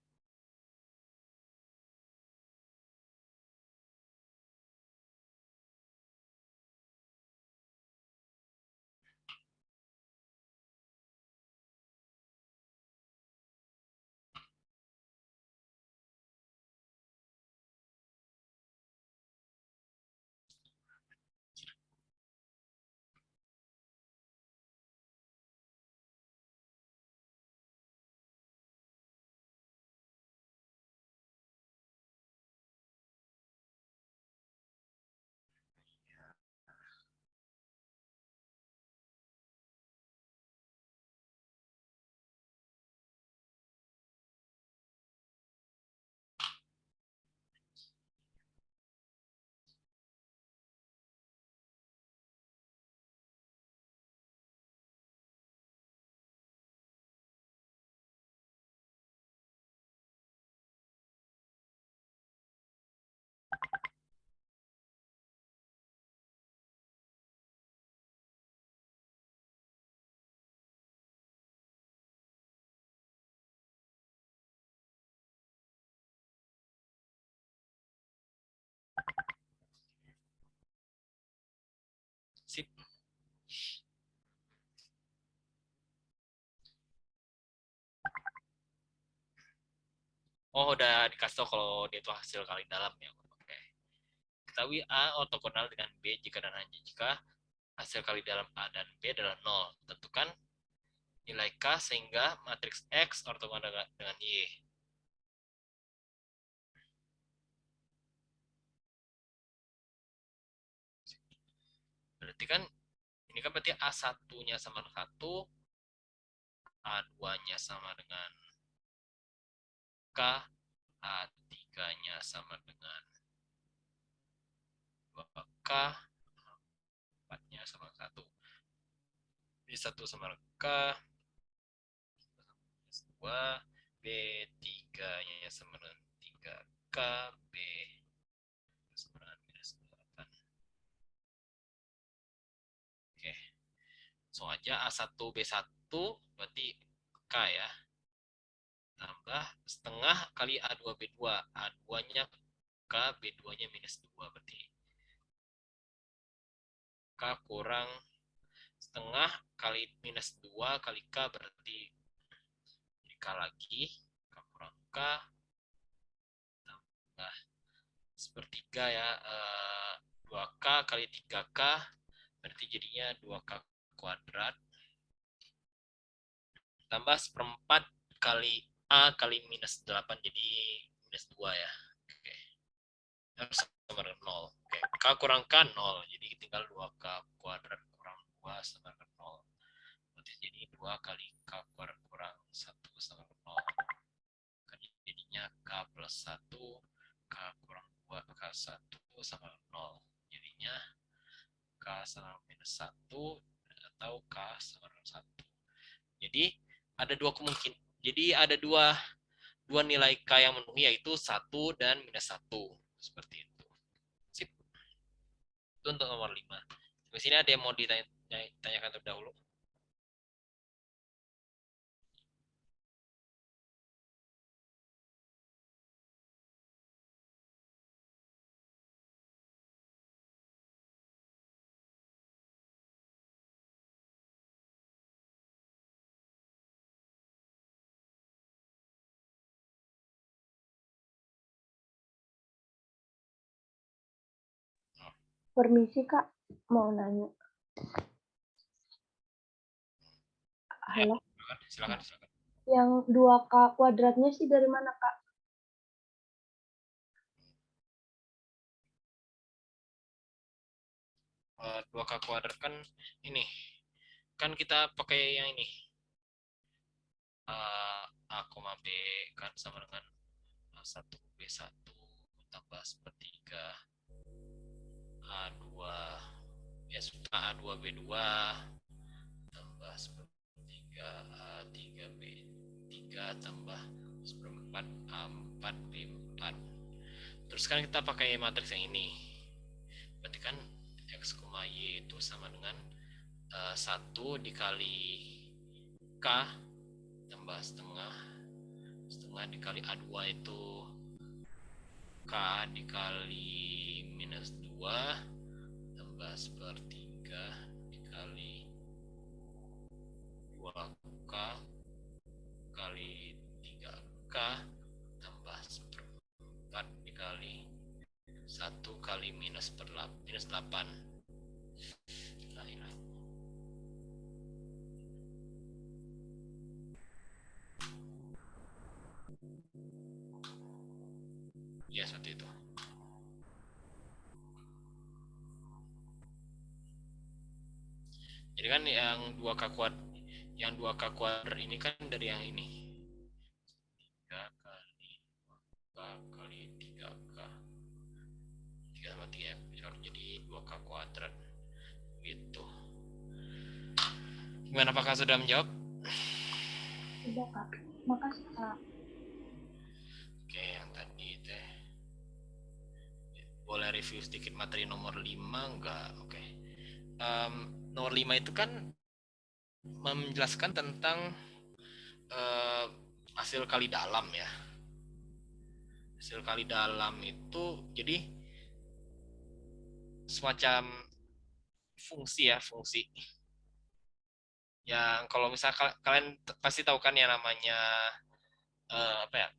Sip. Oh, udah dikasih tau kalau dia itu hasil kali dalam ya. Oke. Ketahui A ortogonal dengan B jika dan hanya jika hasil kali dalam A dan B adalah 0. Tentukan nilai K sehingga matriks X ortogonal dengan Y. Berarti kan ini kan berarti A1-nya sama dengan 1, A2-nya sama dengan K, A3 3-nya sama dengan 2K, 4-nya sama 1. B1 sama dengan K, 2, B3-nya sama dengan 3K, B sama dengan minus 8. Oke, langsung aja A1, B1 berarti K ya. Tambah setengah kali A2, B2. A2-nya K, B2-nya minus 2 berarti K kurang setengah kali minus 2 kali K berarti K lagi, K kurang K tambah sepertiga ya, 2K kali 3K berarti jadinya 2K kuadrat tambah seperempat kali A kali minus 8 jadi minus 2 ya. Oke. Harus sama dengan 0. Oke. K kurang K 0. Jadi tinggal 2K kuadrat kurang 2 sama dengan 0. Berarti jadi 2 kali K kuadrat kurang 1 sama dengan 0. Jadinya K plus 1, K kurang 2, K 1 sama dengan 0. Jadinya K sama minus 1 atau K sama dengan 1. Jadi ada dua kemungkinan. Jadi ada dua nilai K yang memenuhi yaitu 1 dan minus 1. Seperti itu. Sip. Itu untuk nomor 5. Di sini ada yang mau ditanyakan terlebih dahulu? Permisi Kak, mau nanya. Halo, Silakan. yang 2K kuadratnya sih dari mana Kak? Uh, 2K kuadrat kan ini. Kan kita pakai yang ini. A, B kan sama dengan A1, B1 tambah sepertiga A2 ya A2, B2 tambah sepertiga A3, B3 tambah seperempat A4, B4. Terus kan kita pakai matriks yang ini. Berarti kan X, Y itu sama dengan 1 dikali K tambah setengah dikali A2 itu K dikali minus 2 tambah sepertiga dikali 2K kali 3K tambah seperempat dikali 1 kali minus 8. Ya seperti itu. Jadi kan yang 2K kuadrat ini kan dari yang ini 3 kali 2K kali 3K 3 sama 3 jadi 2K kuadrat gitu. Gimana, apakah sudah menjawab? Sudah Kak, makasih Kak. Oke, yang tadi teh boleh review sedikit materi nomor 5 enggak? Oke. Nomor 5 itu kan menjelaskan tentang hasil kali dalam ya. Hasil kali dalam itu jadi semacam fungsi yang kalau misalnya kalian pasti tahu kan yang namanya apa ya,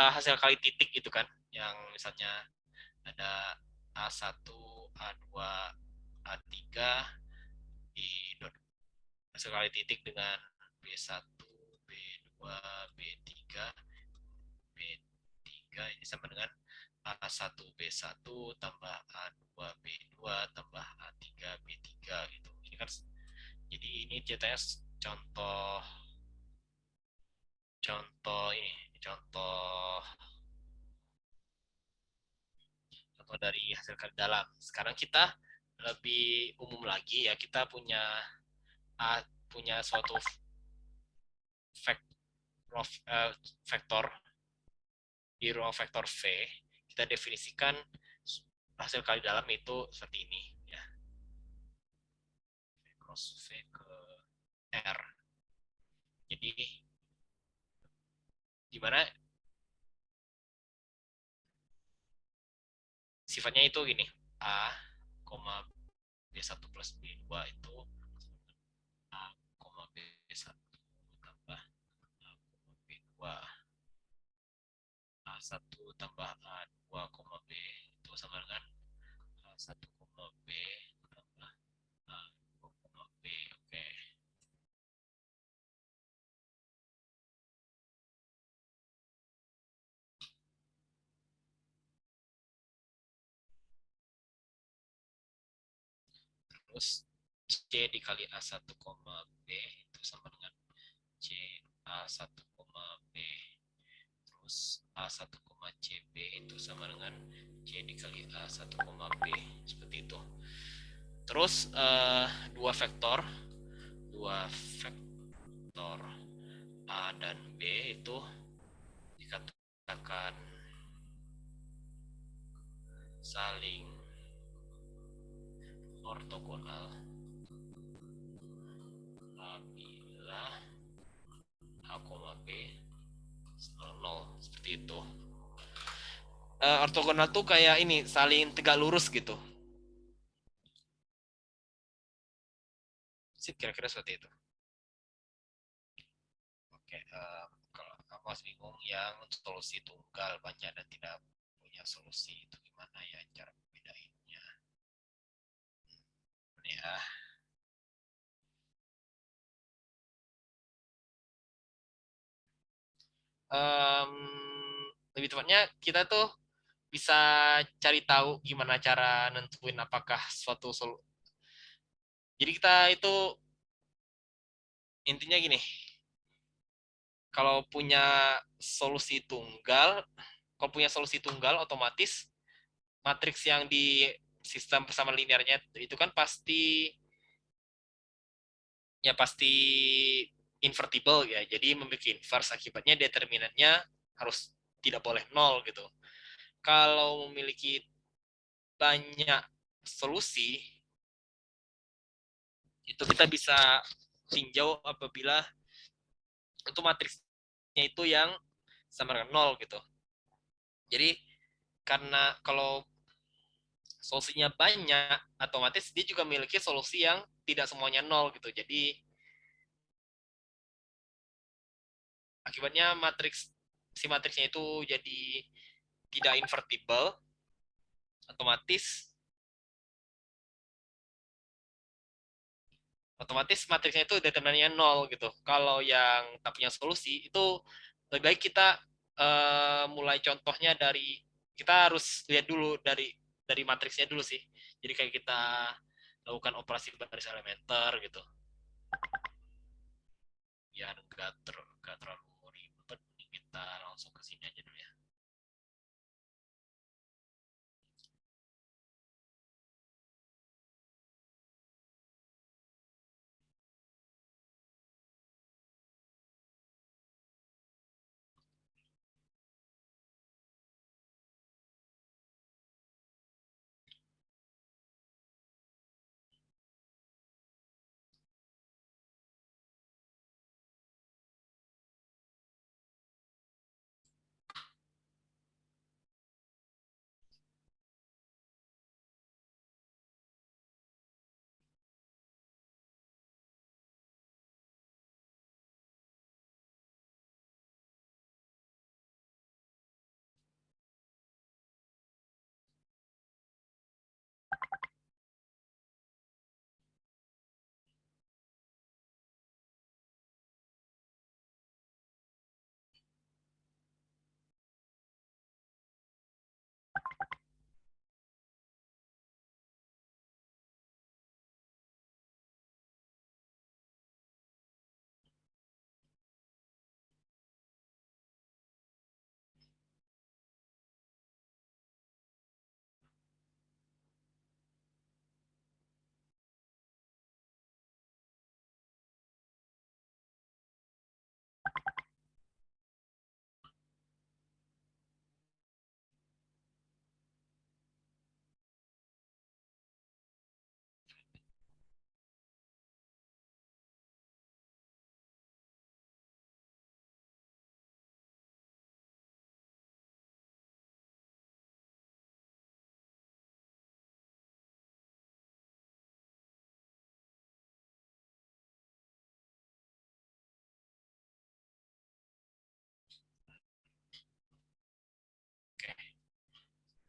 hasil kali titik gitu kan, yang misalnya ada A1, A2, A3 di dot hasil kali titik dengan B1, B2, B3, B3 ini sama dengan A1, B1 tambah A2, B2 tambah A3, B3 gitu. Ini kan jadi ini ceritanya contoh ini contoh contoh dari hasil kali dalam. Sekarang kita lebih umum lagi ya, kita punya suatu vektor di ruang vektor V, kita definisikan hasil kali dalam itu seperti ini ya. V cross V ke R. Jadi di mana sifatnya itu gini, A, B1 plus B2 itu A, B1 tambah A, B2 A1 tambah A2, B itu sama dengan A1, B tambah A2, B. Oke. Terus C dikali A1, B itu sama dengan C A1, B. Terus A1, CB itu sama dengan C dikali A1, B. Seperti itu. Terus dua vektor A dan B itu dikatakan saling ortogonal apabila A, B 0, seperti itu. Ortogonal tuh kayak ini, saling tegak lurus gitu. Sip, kira-kira seperti itu. Oke, kalau aku masih bingung yang solusi tunggal banyak dan tidak punya solusi itu gimana ya cara membedainnya? Ya. Um, Lebih tepatnya kita tuh bisa cari tahu gimana cara nentuin apakah suatu jadi kita itu intinya gini, kalau punya solusi tunggal, otomatis matriks yang di sistem persamaan linearnya itu kan pasti invertible ya. Jadi memiliki inverse, akibatnya determinannya harus tidak boleh nol gitu. Kalau memiliki banyak solusi, itu kita bisa tinjau apabila itu matriksnya itu yang sama dengan nol gitu. Jadi karena kalau solusinya banyak, otomatis dia juga memiliki solusi yang tidak semuanya nol gitu. Jadi akibatnya matriksnya itu jadi tidak invertible, otomatis matriksnya itu determinannya nol gitu. Kalau yang tak punya solusi itu lebih baik kita mulai contohnya dari, kita harus lihat dulu dari matriksnya dulu sih. Jadi kayak kita lakukan operasi baris elementer gitu. Biar nggak terlalu ribet, kita langsung ke sini aja dulu ya.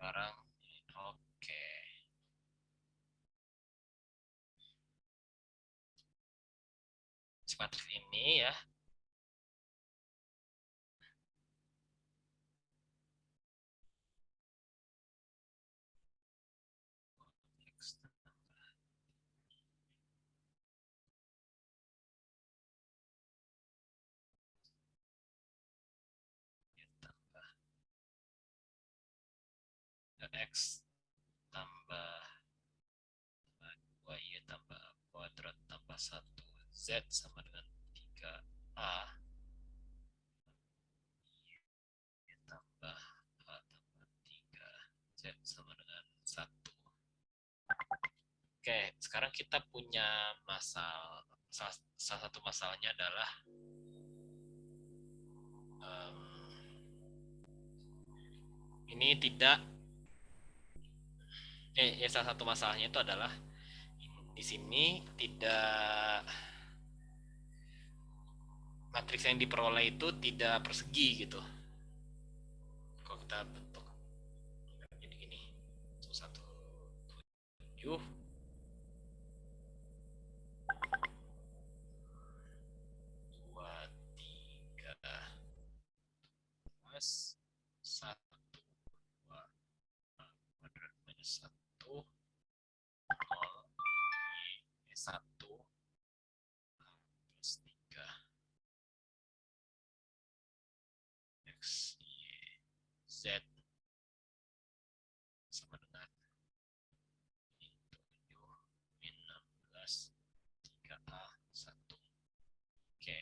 Sekarang, oke. Seperti ini ya. X tambah 2Y tambah kuadrat tambah 1 Z sama dengan 3A tambah A tambah 3 Z sama dengan 1. Oke, sekarang kita punya salah satu masalahnya adalah ini tidak salah satu masalahnya itu adalah di sini tidak matriks yang diperoleh itu tidak persegi gitu. Kalau kita bentuk jadi gini, 1, 7 2, 3 plus 1 2 kuadrat minus 1 0 1 plus 3 X Y Z sama dengan 7 min 16 3A 1. Oke.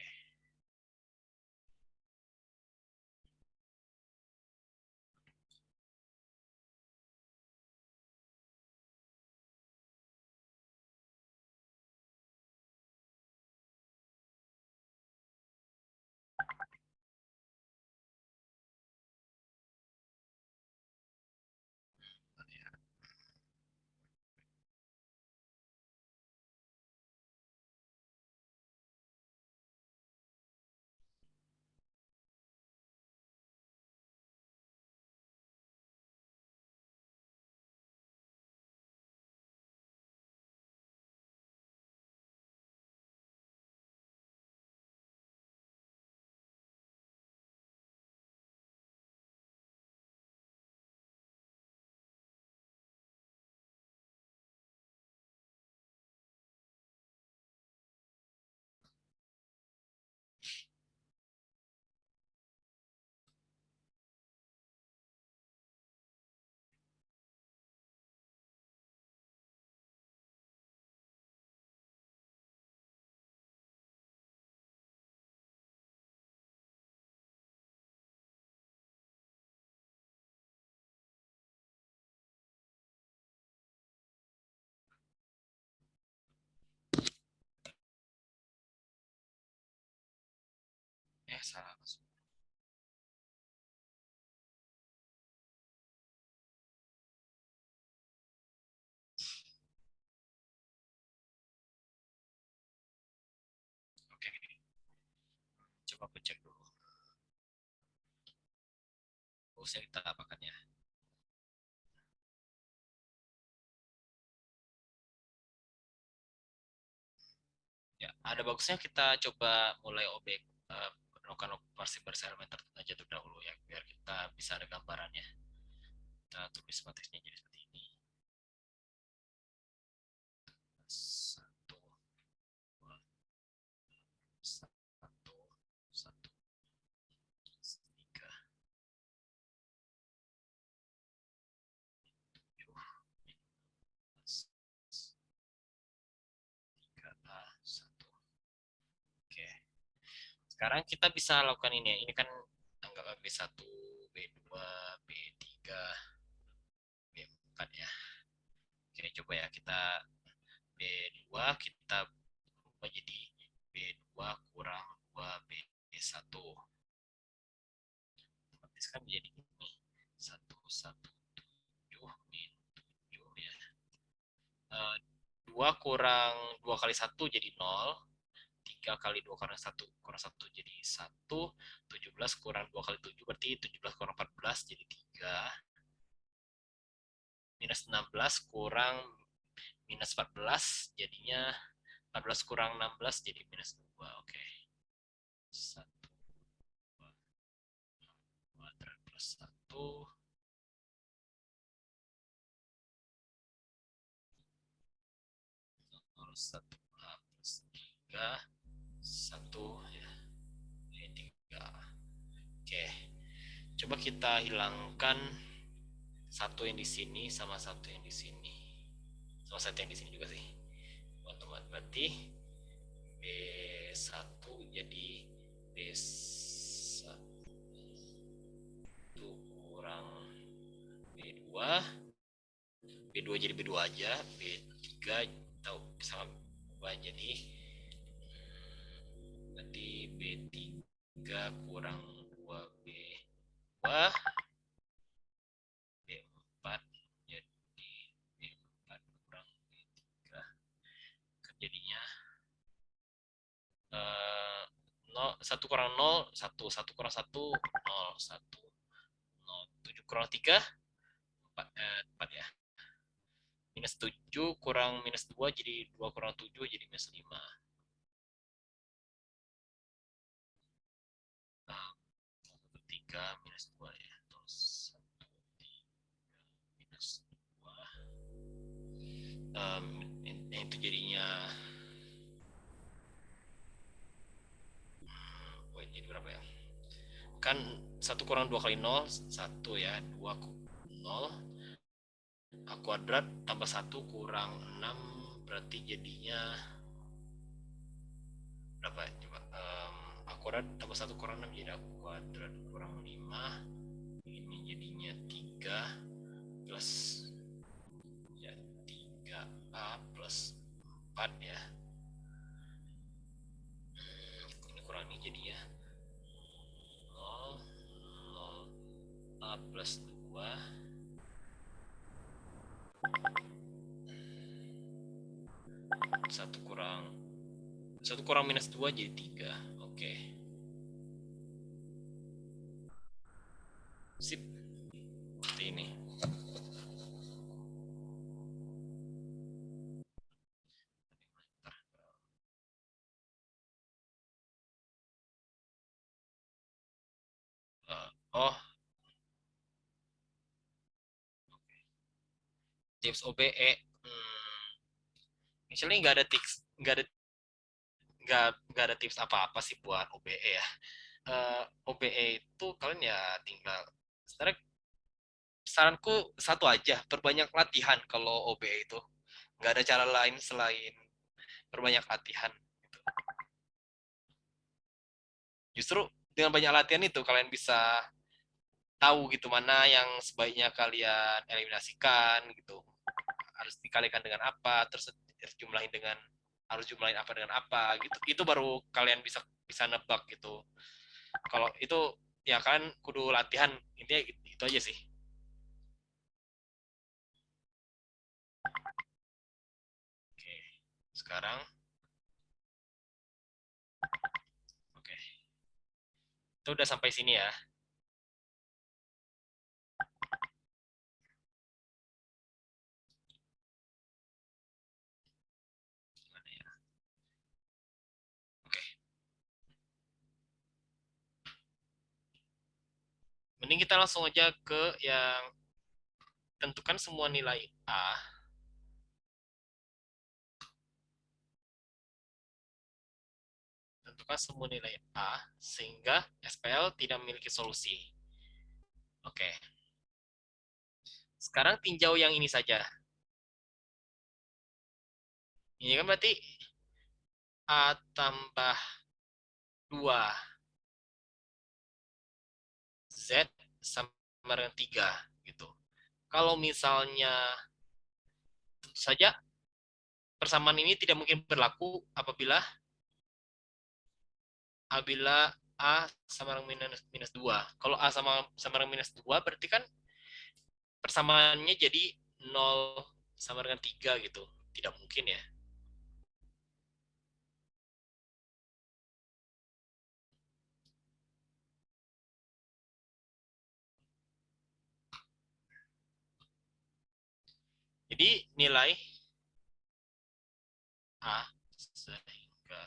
Salah masuk. Oke, coba aku cek dulu. Bagusnya kita apakan ya? Ya, ada bagusnya kita coba mulai objek melakukan operasi berselemen tertentu aja terdahulu ya, biar kita bisa ada gambarannya. Kita tulis matriksnya jadi seperti ini. 1 2 1 1 3 3A 1. Oke. Sekarang kita bisa lakukan ini ya. Ini kan anggap B1, B2, B3, B4 ya. Oke, coba ya kita B2 kita ubah jadi B2 kurang 2 B1. Otomatis kan menjadi ini 1, 1, 7, min 7 ya. 2 kurang 2 kali 1 jadi 0. 3 kali 2 kurang 1 jadi 1. 17 kurang 2 kali 7 berarti 17 kurang 14 jadi 3. minus 16 kurang minus 14 jadinya 14 kurang 16 jadi minus 2. Oke. 1 kuadrat plus 1 plus 1 plus 3 1 ya. Ini 3. Oke. Coba kita hilangkan satu yang di sini sama satu yang di sini. Sama satu yang di sini juga sih. Otomatis berarti B1 jadi B1 kurang B2. B2 jadi B2 aja, B3 tahu sama B2 jadi berarti B3 kurang 2B2 B4 jadi B4 kurang B3 jadinya 1 kurang 0 1 1 kurang 1 0 1 0 7 kurang 3 4 ya minus 7 kurang minus 2 jadi 2 kurang 7 jadi minus 5 3 minus 2 ya terus 1 3 minus 2 itu jadinya jadi berapa ya kan 1 kurang 2 kali 0 1 ya 2 0 A kuadrat tambah 1 kurang 6 berarti jadinya berapa ya coba A kuadrat tambah 1 kurang 6 jadi A kuadrat kurang 5 ini jadinya 3 plus ya 3A plus 4 ya ini kurang ini jadinya 0 0 A plus 2 1 kurang minus 2 jadi 3. Oke. Sip. Seperti ini. Oh. Tips OBE. Misalnya nggak ada tips, nggak ada tips apa-apa sih buat OBE ya. OBE itu kalian ya tinggal sebenarnya saranku satu aja, perbanyak latihan kalau OBE itu. Nggak ada cara lain selain perbanyak latihan. Gitu. Justru dengan banyak latihan itu kalian bisa tahu gitu mana yang sebaiknya kalian eliminasikan gitu. Harus dikalikan dengan apa, terus jumlahin dengan harus jumlahin apa dengan apa gitu. Itu baru kalian bisa bisa nebak gitu. Kalau itu ya kalian kudu latihan intinya itu aja sih. Oke, sekarang oke. Itu udah sampai sini ya. Oke. Mending kita langsung aja ke yang tentukan semua nilai A. Tentukan semua nilai A sehingga SPL tidak memiliki solusi. Oke. Sekarang tinjau yang ini saja. Ini kan berarti A tambah 2 Z sama dengan 3 gitu. Kalau misalnya tentu saja persamaan ini tidak mungkin berlaku apabila A sama dengan minus 2. Kalau A sama dengan minus 2 berarti kan persamaannya jadi 0 sama dengan 3 gitu. Tidak mungkin ya. Jadi nilai A sehingga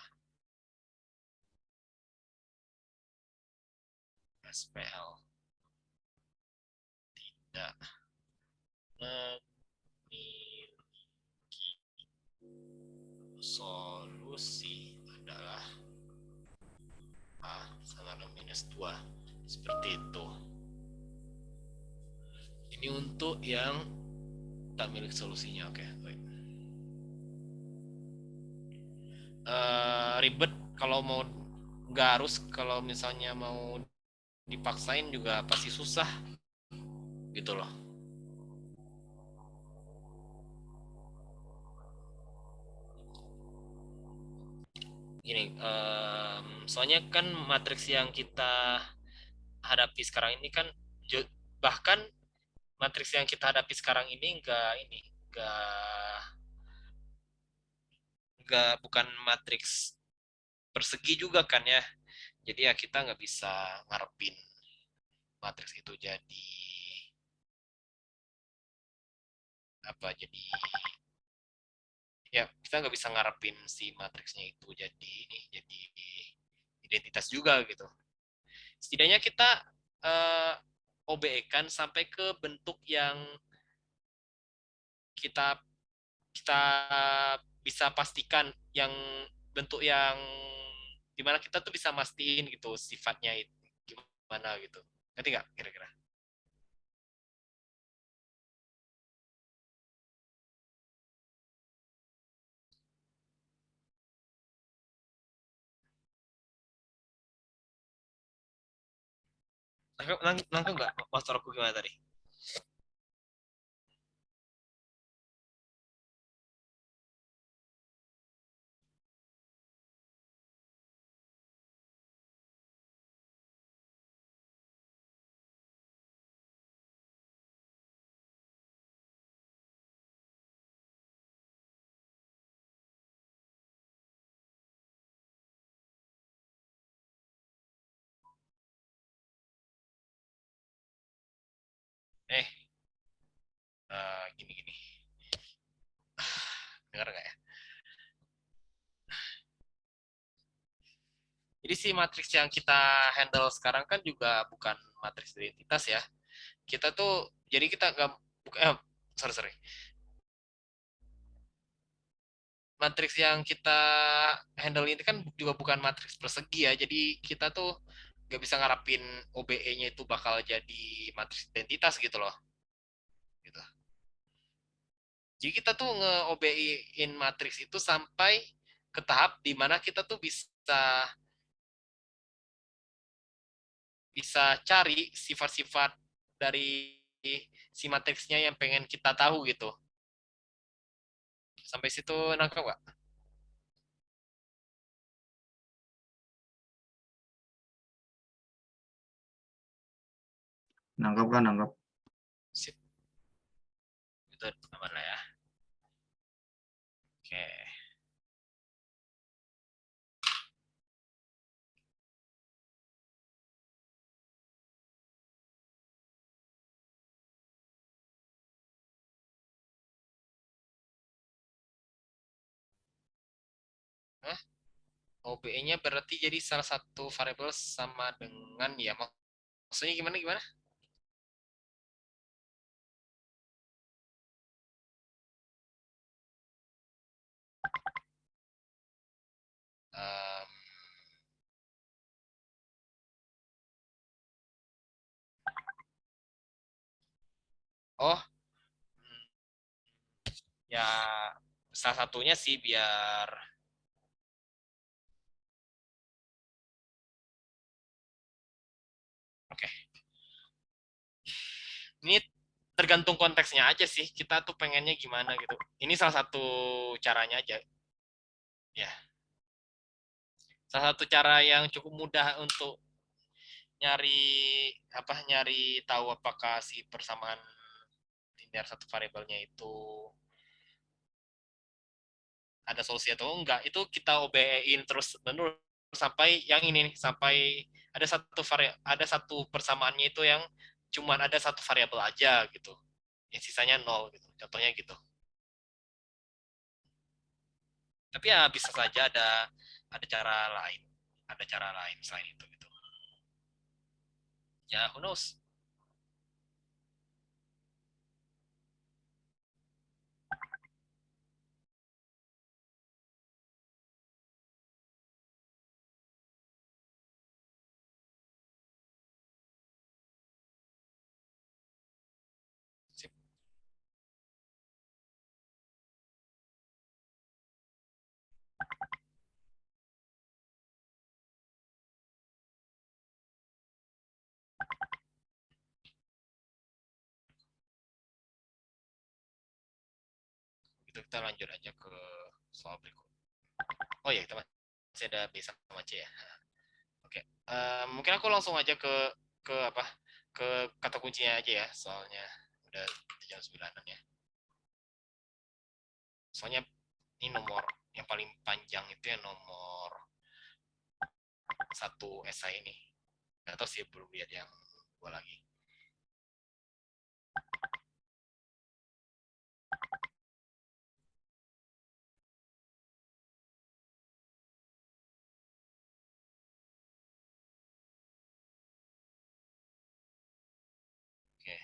SPL tidak memiliki solusi adalah A sama dengan -2. Seperti itu. Ini untuk yang tak milik solusinya. Oke, baik. Ribet kalau mau, nggak harus, kalau misalnya mau dipaksain juga pasti susah gitu loh. Gini, soalnya kan matriks yang kita hadapi sekarang ini kan bahkan matriks yang kita hadapi sekarang ini bukan matriks persegi juga kan ya. Jadi ya kita nggak bisa ngarepin matriks itu jadi apa, jadi ya kita nggak bisa ngarepin si matriksnya itu jadi identitas juga gitu. Setidaknya kita OBE-kan sampai ke bentuk yang kita kita bisa pastikan, yang bentuk yang dimana kita tuh bisa mastiin gitu sifatnya itu gimana gitu. Ngerti nggak kira-kira? Nangkep nggak master aku gimana tadi? Gini. Dengar nggak ya? Jadi si matriks yang kita handle sekarang kan juga bukan matriks identitas ya. Kita tuh, jadi kita nggak, sorry. Matriks yang kita handle ini kan juga bukan matriks persegi ya. Jadi kita tuh nggak bisa ngarapin OBE-nya itu bakal jadi matriks identitas gitu loh. Gitu. Jadi kita tuh nge-OBE-in matriks itu sampai ke tahap di mana kita tuh bisa cari sifat-sifat dari si matriksnya yang pengen kita tahu gitu. Sampai situ nangkep nggak? Nangkap kan, nangkap. Sip. Itu aman lah ya. Oke. Hah? OBE-nya berarti jadi salah satu variabel sama dengan, ya maksudnya gimana? Um, oh, ya salah satunya sih biar oke. Ini tergantung konteksnya aja sih. Kita tuh pengennya gimana gitu. Ini salah satu caranya aja. Ya. Salah satu cara yang cukup mudah untuk nyari tahu apakah si persamaan linear satu variabelnya itu ada solusi atau enggak, itu kita OBE-in terus menerus sampai yang ini nih, sampai ada satu persamaannya itu yang cuman ada satu variabel aja gitu, yang sisanya nol gitu, contohnya gitu. Tapi ya bisa saja ada cara lain, selain itu gitu. Ya, who knows? Sip. Itu kita lanjut aja ke soal berikut. Oh ya, kita masih ada B sama C ya. Oke, mungkin aku langsung aja ke apa? Ke kata kuncinya aja ya, soalnya udah jam 9-an ya. Soalnya ini nomor yang paling panjang itu ya nomor satu esai ini. Nggak tahu sih, belum lihat yang dua lagi. Oke.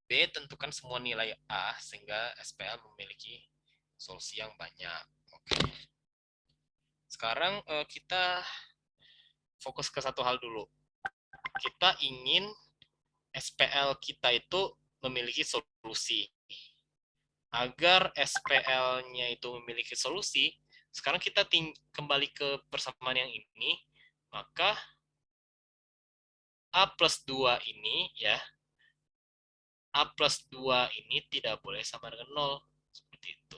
B, tentukan semua nilai A sehingga SPL memiliki solusi yang banyak. Oke. Sekarang kita fokus ke satu hal dulu. Kita ingin SPL kita itu memiliki solusi. Agar SPL-nya itu memiliki solusi, sekarang kita kembali ke persamaan yang ini, maka A plus 2 ini ya, A plus 2 ini tidak boleh sama dengan 0. Seperti itu.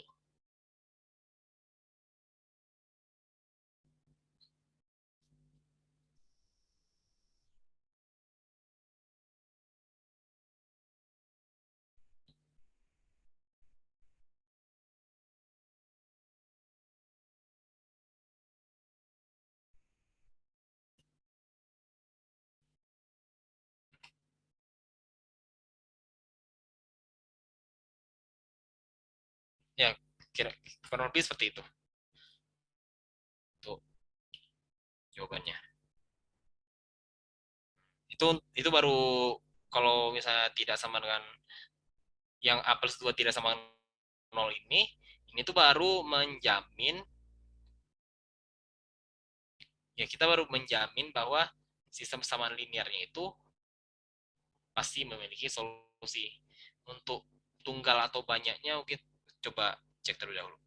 Ya, kira kurang lebih seperti itu. Tuh jawabannya. Itu baru kalau misalnya tidak sama dengan yang A plus 2 tidak sama dengan 0 ini tuh baru menjamin, ya kita baru menjamin bahwa sistem persamaan linearnya itu pasti memiliki solusi. Untuk tunggal atau banyaknya mungkin coba cek terlebih dahulu.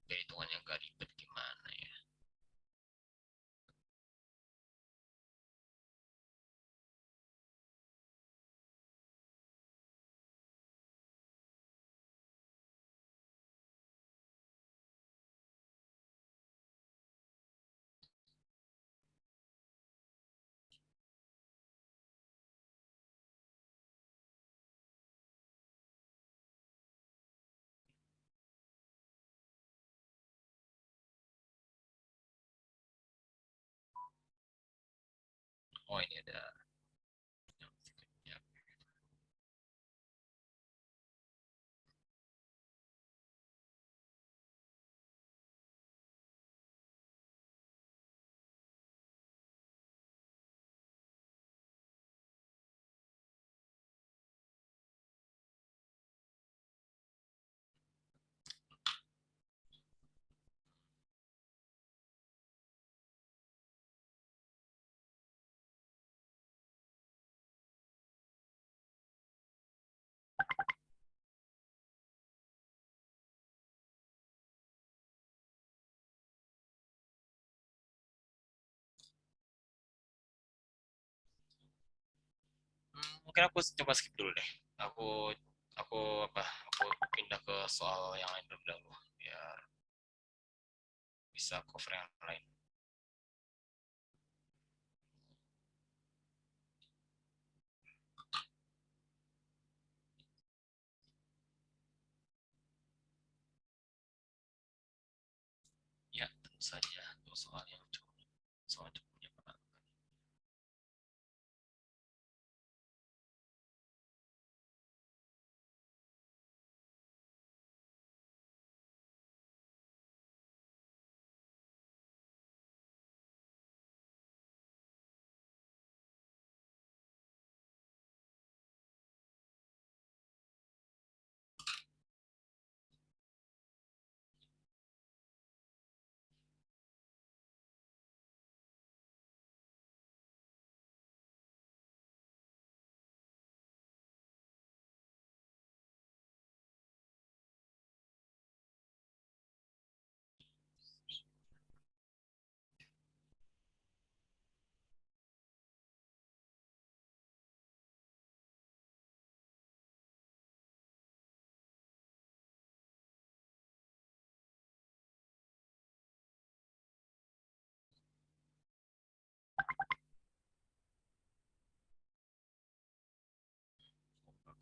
Biar hitungannya nggak ribet gimana ya. Oh, ini ada mungkin aku coba skip dulu deh. Aku aku pindah ke soal yang lain dulu biar bisa cover yang lain. Ya, tentu saja soal yang cukup menyenangkan.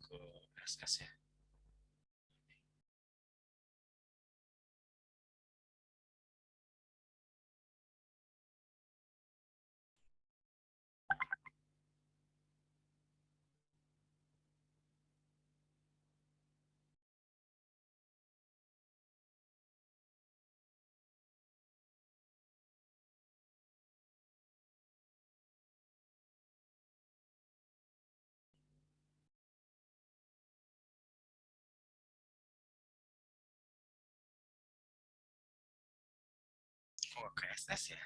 Ke SS ya. Oh, ke SS ya.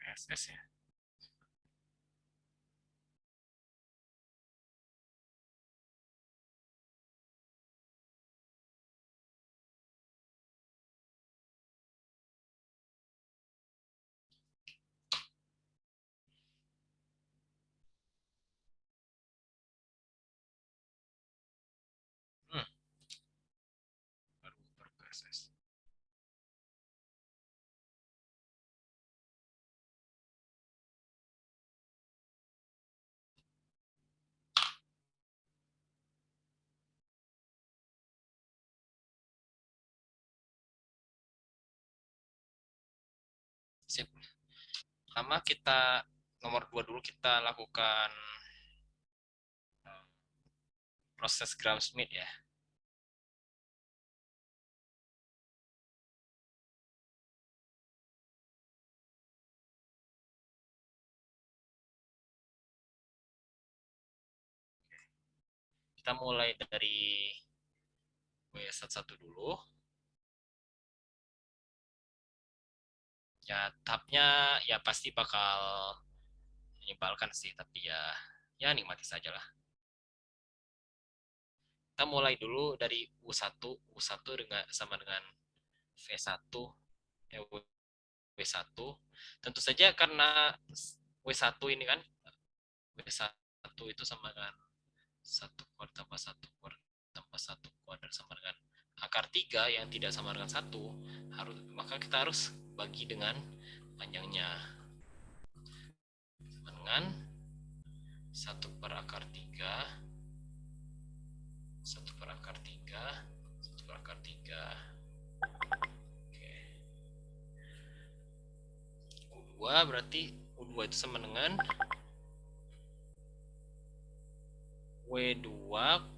Ke SS ya. Hmm, baru ke SS. Sip. Pertama kita nomor 2 dulu kita lakukan proses Gram Smith ya. Kita mulai dari W11 dulu. Ya, tahapnya ya pasti bakal menyebalkan sih, tapi ya nikmati saja lah. Kita mulai dulu dari U1. U1 sama dengan V1, W1. Tentu saja karena W1 ini kan, W1 itu sama dengan 1 kuadrat tambah 1 kuadrat tambah 1 kuadrat sama dengan akar 3 yang tidak sama dengan 1, maka kita harus bagi dengan panjangnya. Sama dengan 1/akar 3, 1/akar 3, 1/3. Oke. U2 berarti U2 itu sama dengan W2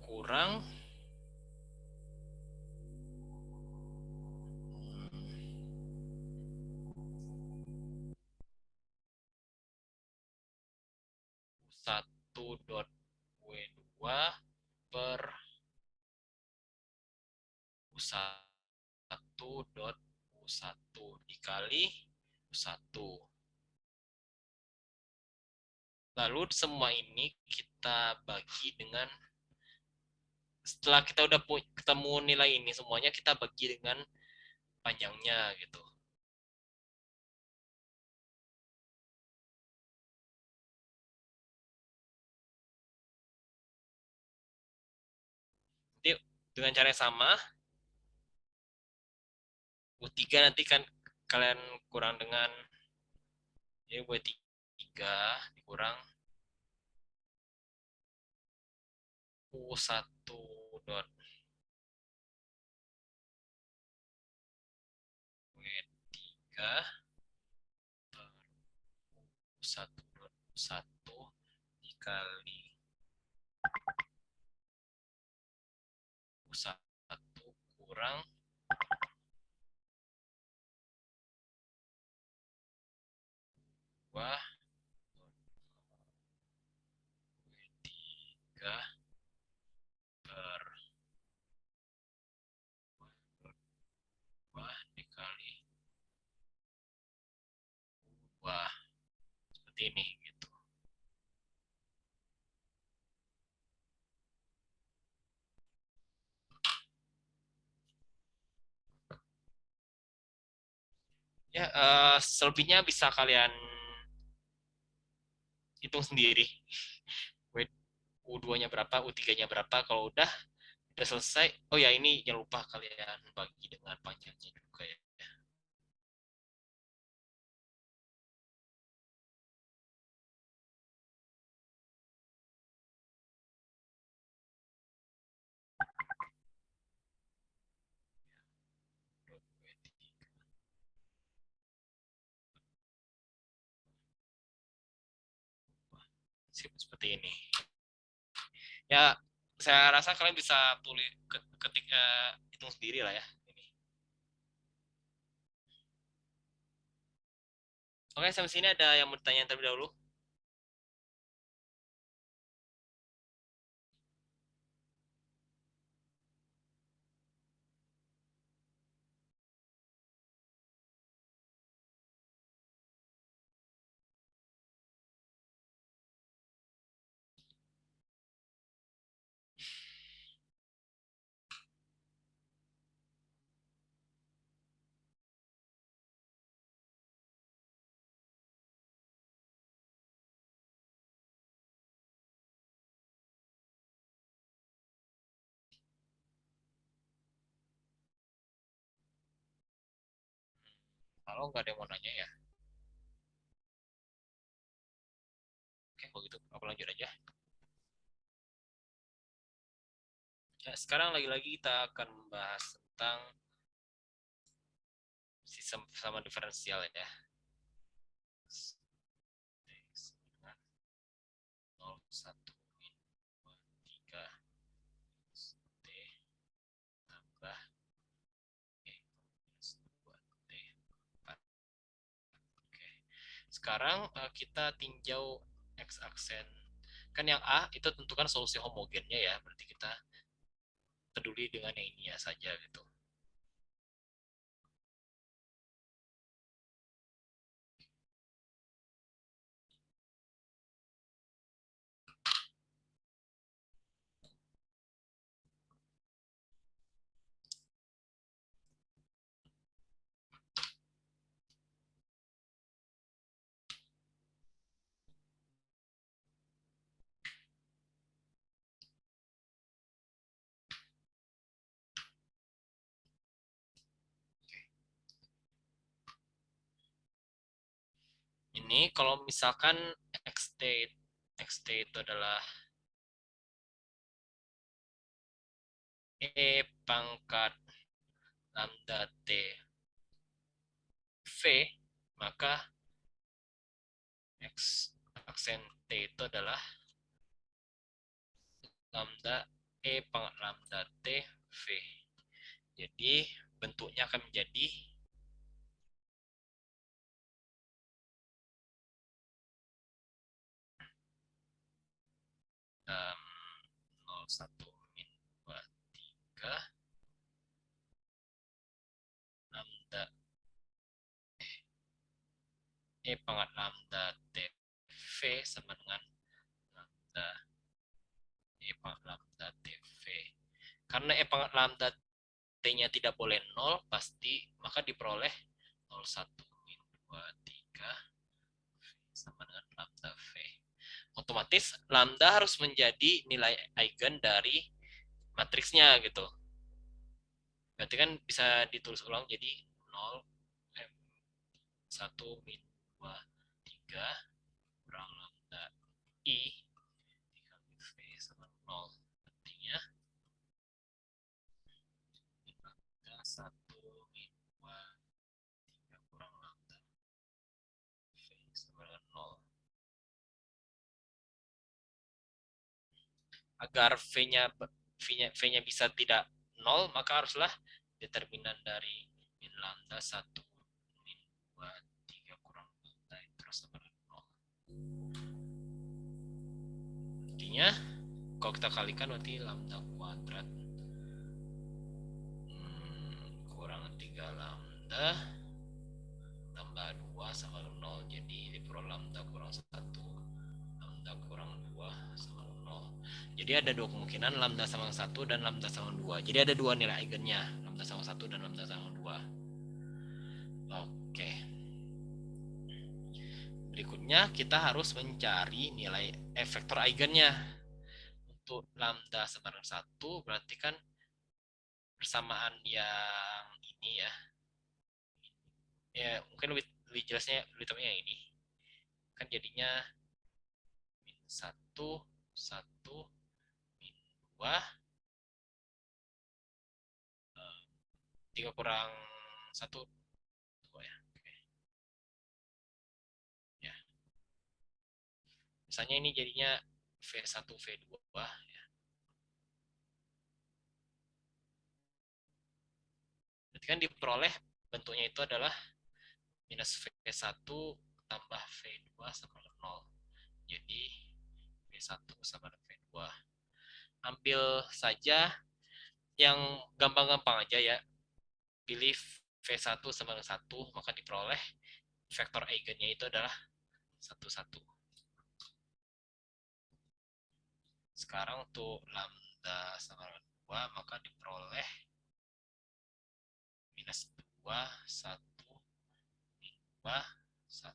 kurang U1 dot W2 per U1 dot U1 dikali U1. Lalu semua ini kita bagi dengan, setelah kita udah ketemu nilai ini semuanya, kita bagi dengan panjangnya gitu. Jadi dengan cara yang sama, U3 nanti kan kalian kurang dengan, jadi W3 dikurang U1 dot W3 per U1 dot U1 dikali U1 kurang W3 per W dikali W, seperti ini gitu. Ya, selebihnya bisa kalian hitung sendiri. U2-nya berapa, U3-nya berapa. Kalau udah selesai, oh ya ini jangan lupa kalian bagi dengan panjangnya juga ya. Seperti ini. Ya, saya rasa kalian bisa tulis ketik hitung sendiri lah ya. Ini. Oke, sampai sini ada yang mau ditanya terlebih dahulu? Kalau nggak ada yang mau nanya ya. Oke, kalau gitu aku lanjut aja. Ya, sekarang lagi-lagi kita akan membahas tentang sistem sama diferensial ya. 0, 1, 2, 3, T tambah E minus 2T 4. Oke. Sekarang kita tinjau X aksen. Kan yang A itu tentukan solusi homogennya ya, berarti kita peduli dengan yang ini ya saja gitu. Ini kalau misalkan xt itu adalah E pangkat lambda T V, maka X aksen T itu adalah lambda E pangkat lambda T V. Jadi bentuknya akan menjadi um, 01 min 23 lambda E pangkat lambda T V sama dengan lambda E pangkat lambda T V. Karena E pangkat lambda T-nya tidak boleh 0, pasti maka diperoleh 01 min 23 sama dengan lambda V. Otomatis lambda harus menjadi nilai eigen dari matriksnya gitu. Berarti kan bisa ditulis ulang jadi 0 1 min 23 kurang lambda I dikali V sama 0. Artinya lambda 1 min 23 kurang lambda V sama dengan 0. Agar V-nya bisa tidak 0, maka haruslah determinan dari min lambda 1 min 23 kurang lambda terus sama dengan 0. Artinya kalau kita kalikan berarti lambda kuadrat kurang 3 lambda tambah 2 sama 0. Jadi diperoleh lambda kurang 1 lambda kurang 2 sama 0. Jadi ada dua kemungkinan, lambda sama 1 dan lambda sama 2. Jadi ada dua nilai eigennya, lambda sama 1 dan lambda sama 2. Oke. Berikutnya kita harus mencari nilai vektor eigennya. Untuk lambda sama dengan 1 berarti kan persamaan yang ini ya. Ya, mungkin lebih jelasnya lebih tepatnya yang ini. Kan jadinya min 1 1 min 2 3 kurang 1 2 ya. Oke. Ya. Misalnya ini jadinya V1 V2 ya. Berarti kan diperoleh bentuknya itu adalah minus V1 tambah V2 sama dengan 0. Jadi V1 sama dengan V2. Ambil saja yang gampang-gampang aja ya. Pilih V1 sama dengan 1, maka diperoleh vektor eigennya itu adalah 1 1. Sekarang untuk lambda sama dengan 2, maka diperoleh minus 2 1 min 2 1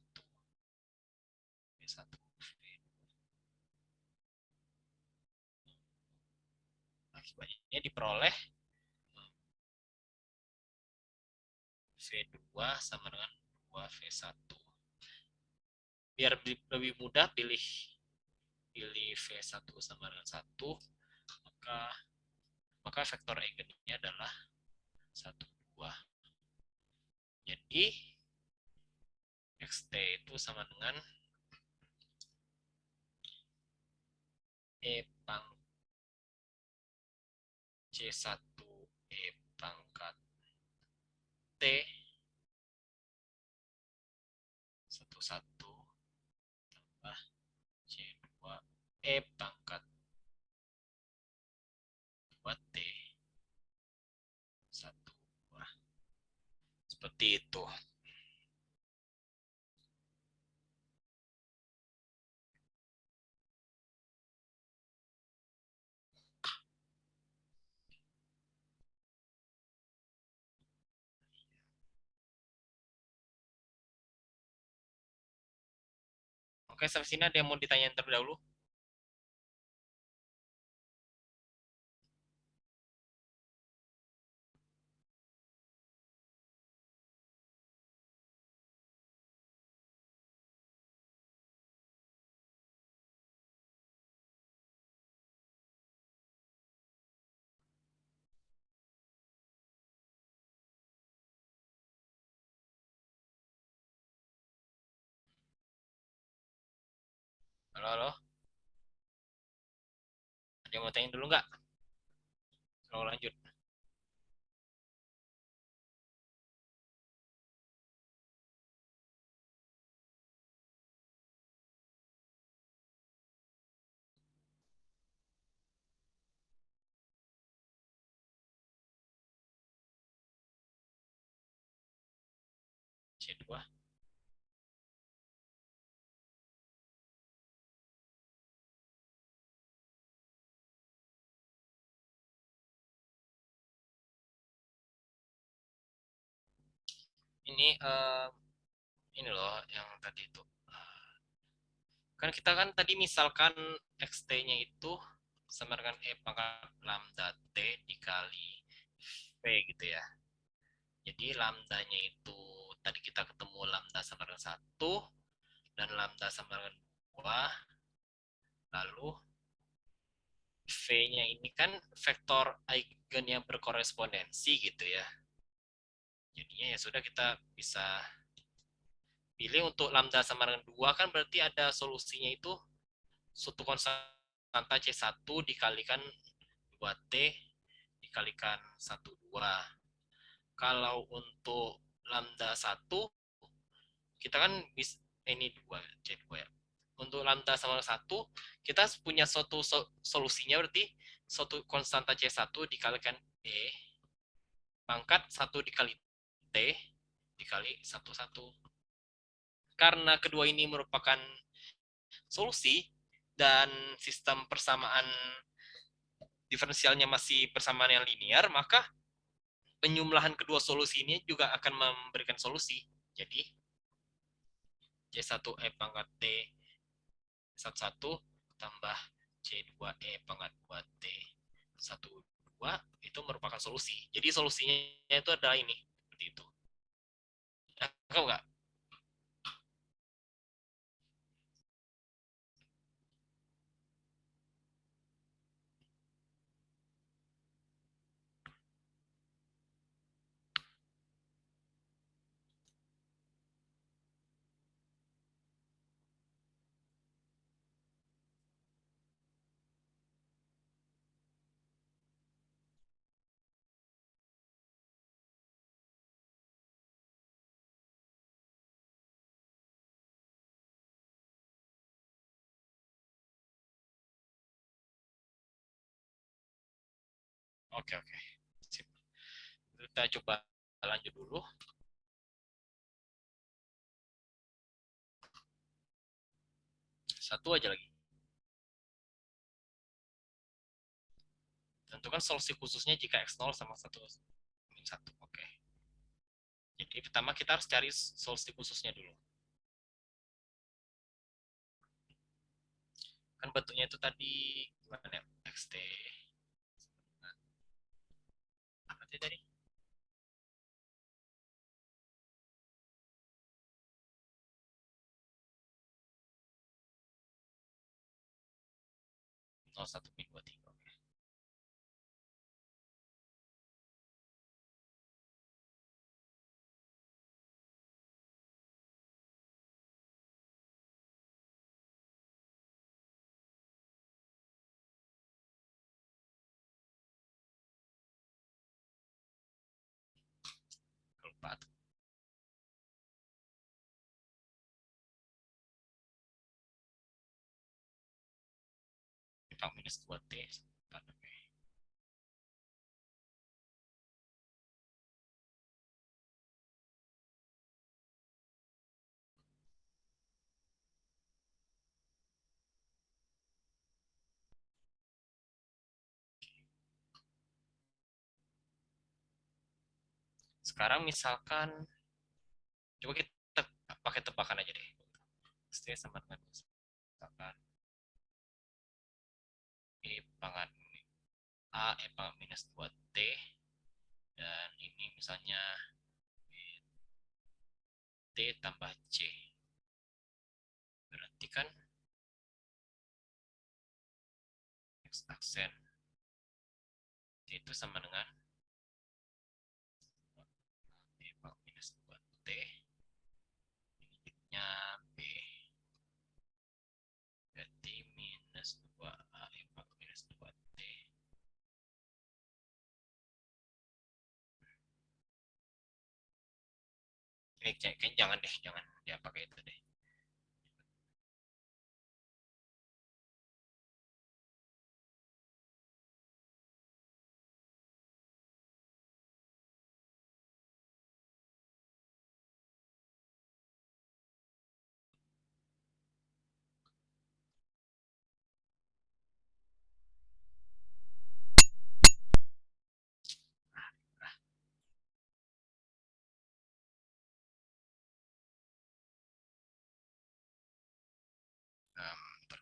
V1 akibatnya diperoleh V2 sama dengan 2 V1. Biar lebih mudah pilih V1 sama dengan 1, maka vektor eigennya adalah 1 2. Jadi xt itu sama dengan E pangkat C1 E pangkat T 11 tambah C2 E pangkat 2T 1 2. Seperti itu. Oke, sampai sini ada yang mau ditanyain terlebih dahulu? Halo, halo. Ada yang mau tanya dulu nggak? Kalau lanjut. C2. Ini loh yang tadi itu. Kan kita kan tadi misalkan xt-nya itu sama dengan e pangkat lambda t dikali v gitu ya. Jadi lambdanya itu tadi kita ketemu lambda sama dengan 1 dan lambda sama dengan 2. Lalu v-nya ini kan vektor eigen yang berkorespondensi gitu ya. Jadinya ya sudah kita bisa pilih untuk lambda sama dengan 2 kan berarti ada solusinya itu suatu konstanta C1 dikalikan 2T dikalikan 1,2. Kalau untuk lambda 1 kita kan bisa ini 2 C2 ya. Untuk lambda sama 1 kita punya suatu solusinya berarti suatu konstanta C1 dikalikan E pangkat 1 dikali T dikali 1,1. Karena kedua ini merupakan solusi dan sistem persamaan diferensialnya masih persamaan yang linear, maka penyumlahan kedua solusi ini juga akan memberikan solusi. Jadi C1E pangkat T 11 tambah C2E pangkat 2T 12 itu merupakan solusi. Jadi solusinya itu adalah ini. Seperti itu. Tahu nggak? Oke, oke. Sip. Kita coba lanjut dulu. Satu aja lagi. Tentukan solusi khususnya jika x0 sama 1 min 1. Oke. Jadi pertama kita harus cari solusi khususnya dulu. Kan bentuknya itu tadi gimana ya? Xt. Apa tadi? Oh, 1 min 23. Oke. Keempat. Pangkat minus 2T. 4. Oke. Sekarang misalkan coba kita pakai tebakan aja deh. Xt sama dengan misalkan E pangkat A E pangkat minus 2T dan ini misalnya T tambah C. Berarti kan X aksen T itu sama dengan E pangkat minus 2T nya B. Ini kayaknya jangan deh, jangan ya pakai itu deh. Bentar.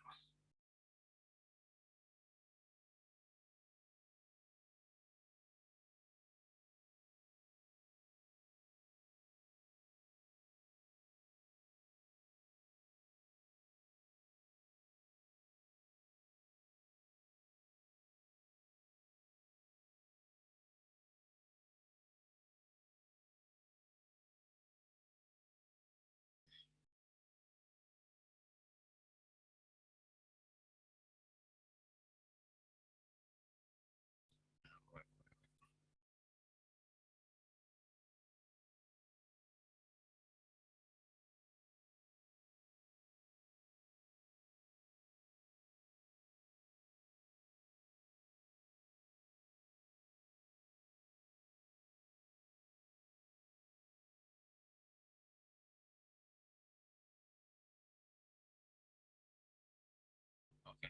Oke.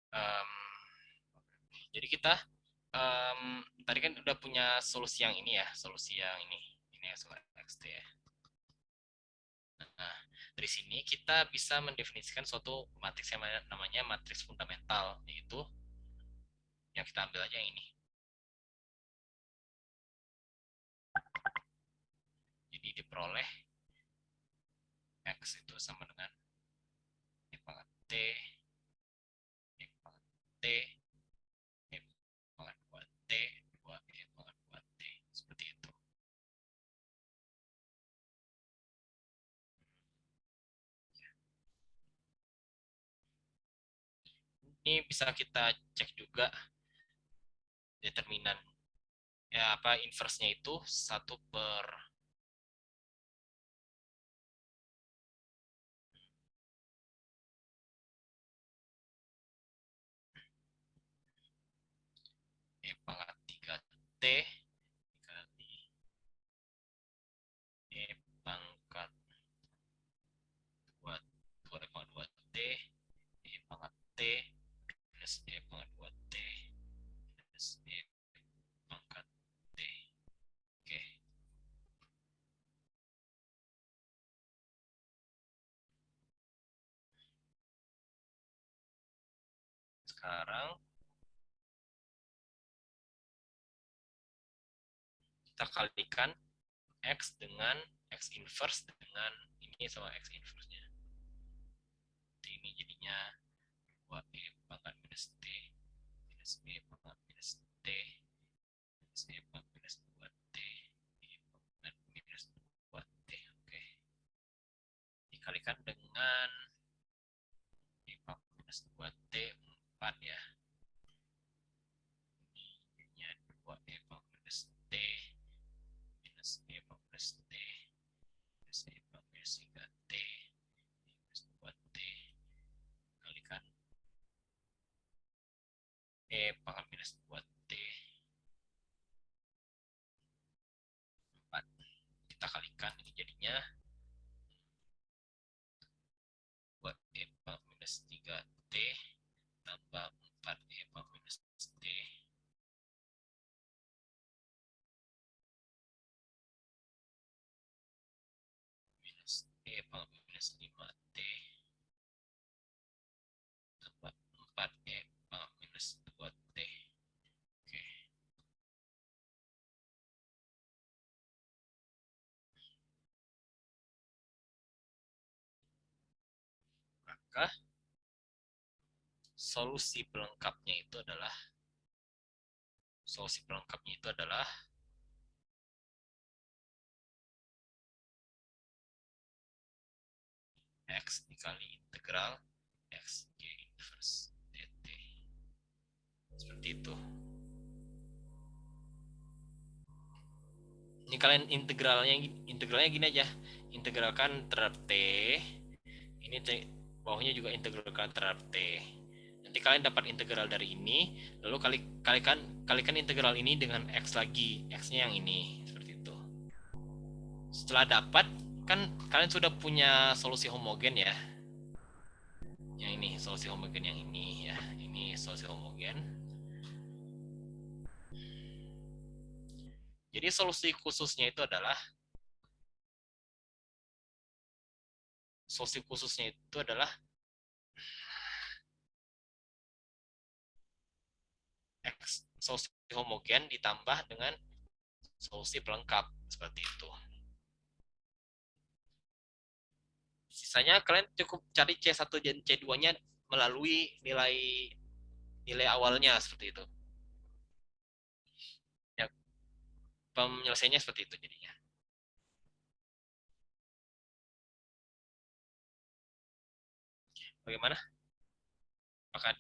Em, jadi kita tadi kan udah punya solusi yang ini ya, solusi yang ini ya soal XT ya. Nah, dari sini kita bisa mendefinisikan suatu matriks yang namanya matriks fundamental, yaitu yang kita ambil aja yang ini. Jadi diperoleh X itu sama dengan E pangkat T, E pangkat T, E pangkat 2T, 2E pangkat 2T. Seperti itu. Ini bisa kita cek juga determinan ya apa inverse-nya itu 1/, E pangkat 3T dikali E pangkat 2, 2E pangkat 2T, E pangkat T minus E pangkat 2T minus E pangkat T. Oke. Sekarang kita kalikan X dengan X inverse dengan ini sama X inverse-nya. Ini jadinya 2E pangkat minus T minus E pangkat minus T minus E pangkat minus 2T E pangkat minus 2T. Oke. Dikalikan dengan E pangkat minus 2T 4 ya. Ini jadinya 2E pangkat minus T minus E pangkat minus T minus E pangkat minus 3T minus 2T kalikan E pangkat minus 2T 4. Kita kalikan ini jadinya 2E pangkat minus 3T tambah 4E pangkat minus T minus E pangkat minus 5T tambah 4E pangkat minus 2T. Oke. Maka solusi pelengkapnya itu adalah X dikali integral X G inverse dt. Seperti itu. Ini kalian integralnya gini aja. Integralkan terhadap T. Ini bawahnya juga integralkan terhadap T. Nanti kalian dapat integral dari ini, lalu kalikan integral ini dengan X lagi. X-nya yang ini. Seperti itu. Setelah dapat, kan kalian sudah punya solusi homogen ya. Yang ini, solusi homogen yang ini ya. Ini solusi homogen. Jadi solusi khususnya itu adalah X solusi homogen ditambah dengan solusi pelengkap seperti itu. Sisanya kalian cukup cari C1 dan C2-nya melalui nilai awalnya seperti itu. Ya, penyelesaiannya seperti itu jadinya. Bagaimana? Apakah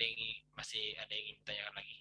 masih ada yang ingin ditanyakan lagi?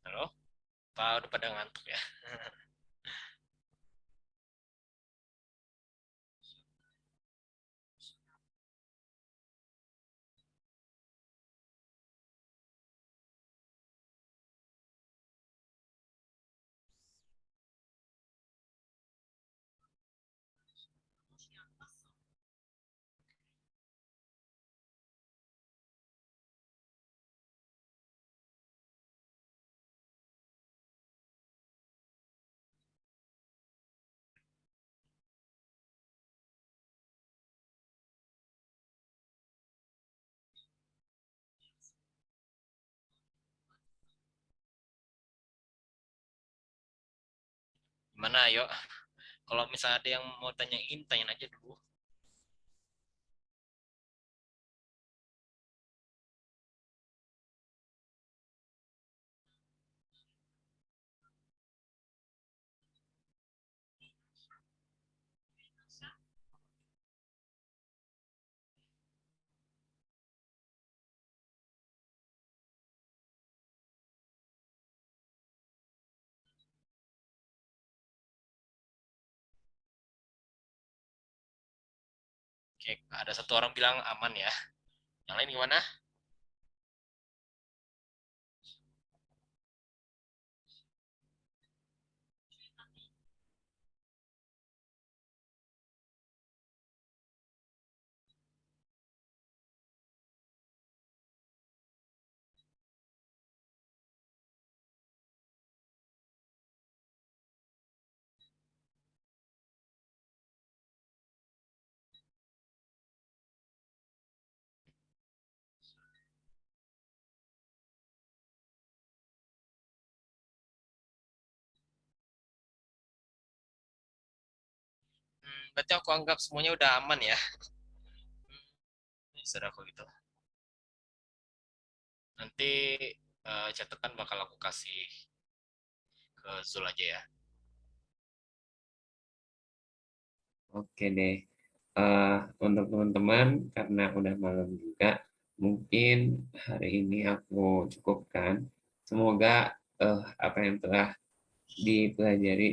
Halo? Pak udah pada ngantuk ya? Gimana, ayo? Kalau misalnya ada yang mau tanyain aja dulu. Oke, ada satu orang bilang aman ya. Yang lain gimana? Berarti aku anggap semuanya udah aman ya. Sudah aku gitu. Nanti catatan bakal aku kasih ke Zul aja ya. Oke deh. Untuk teman-teman, karena udah malam juga, mungkin hari ini aku cukupkan. Semoga apa yang telah dipelajari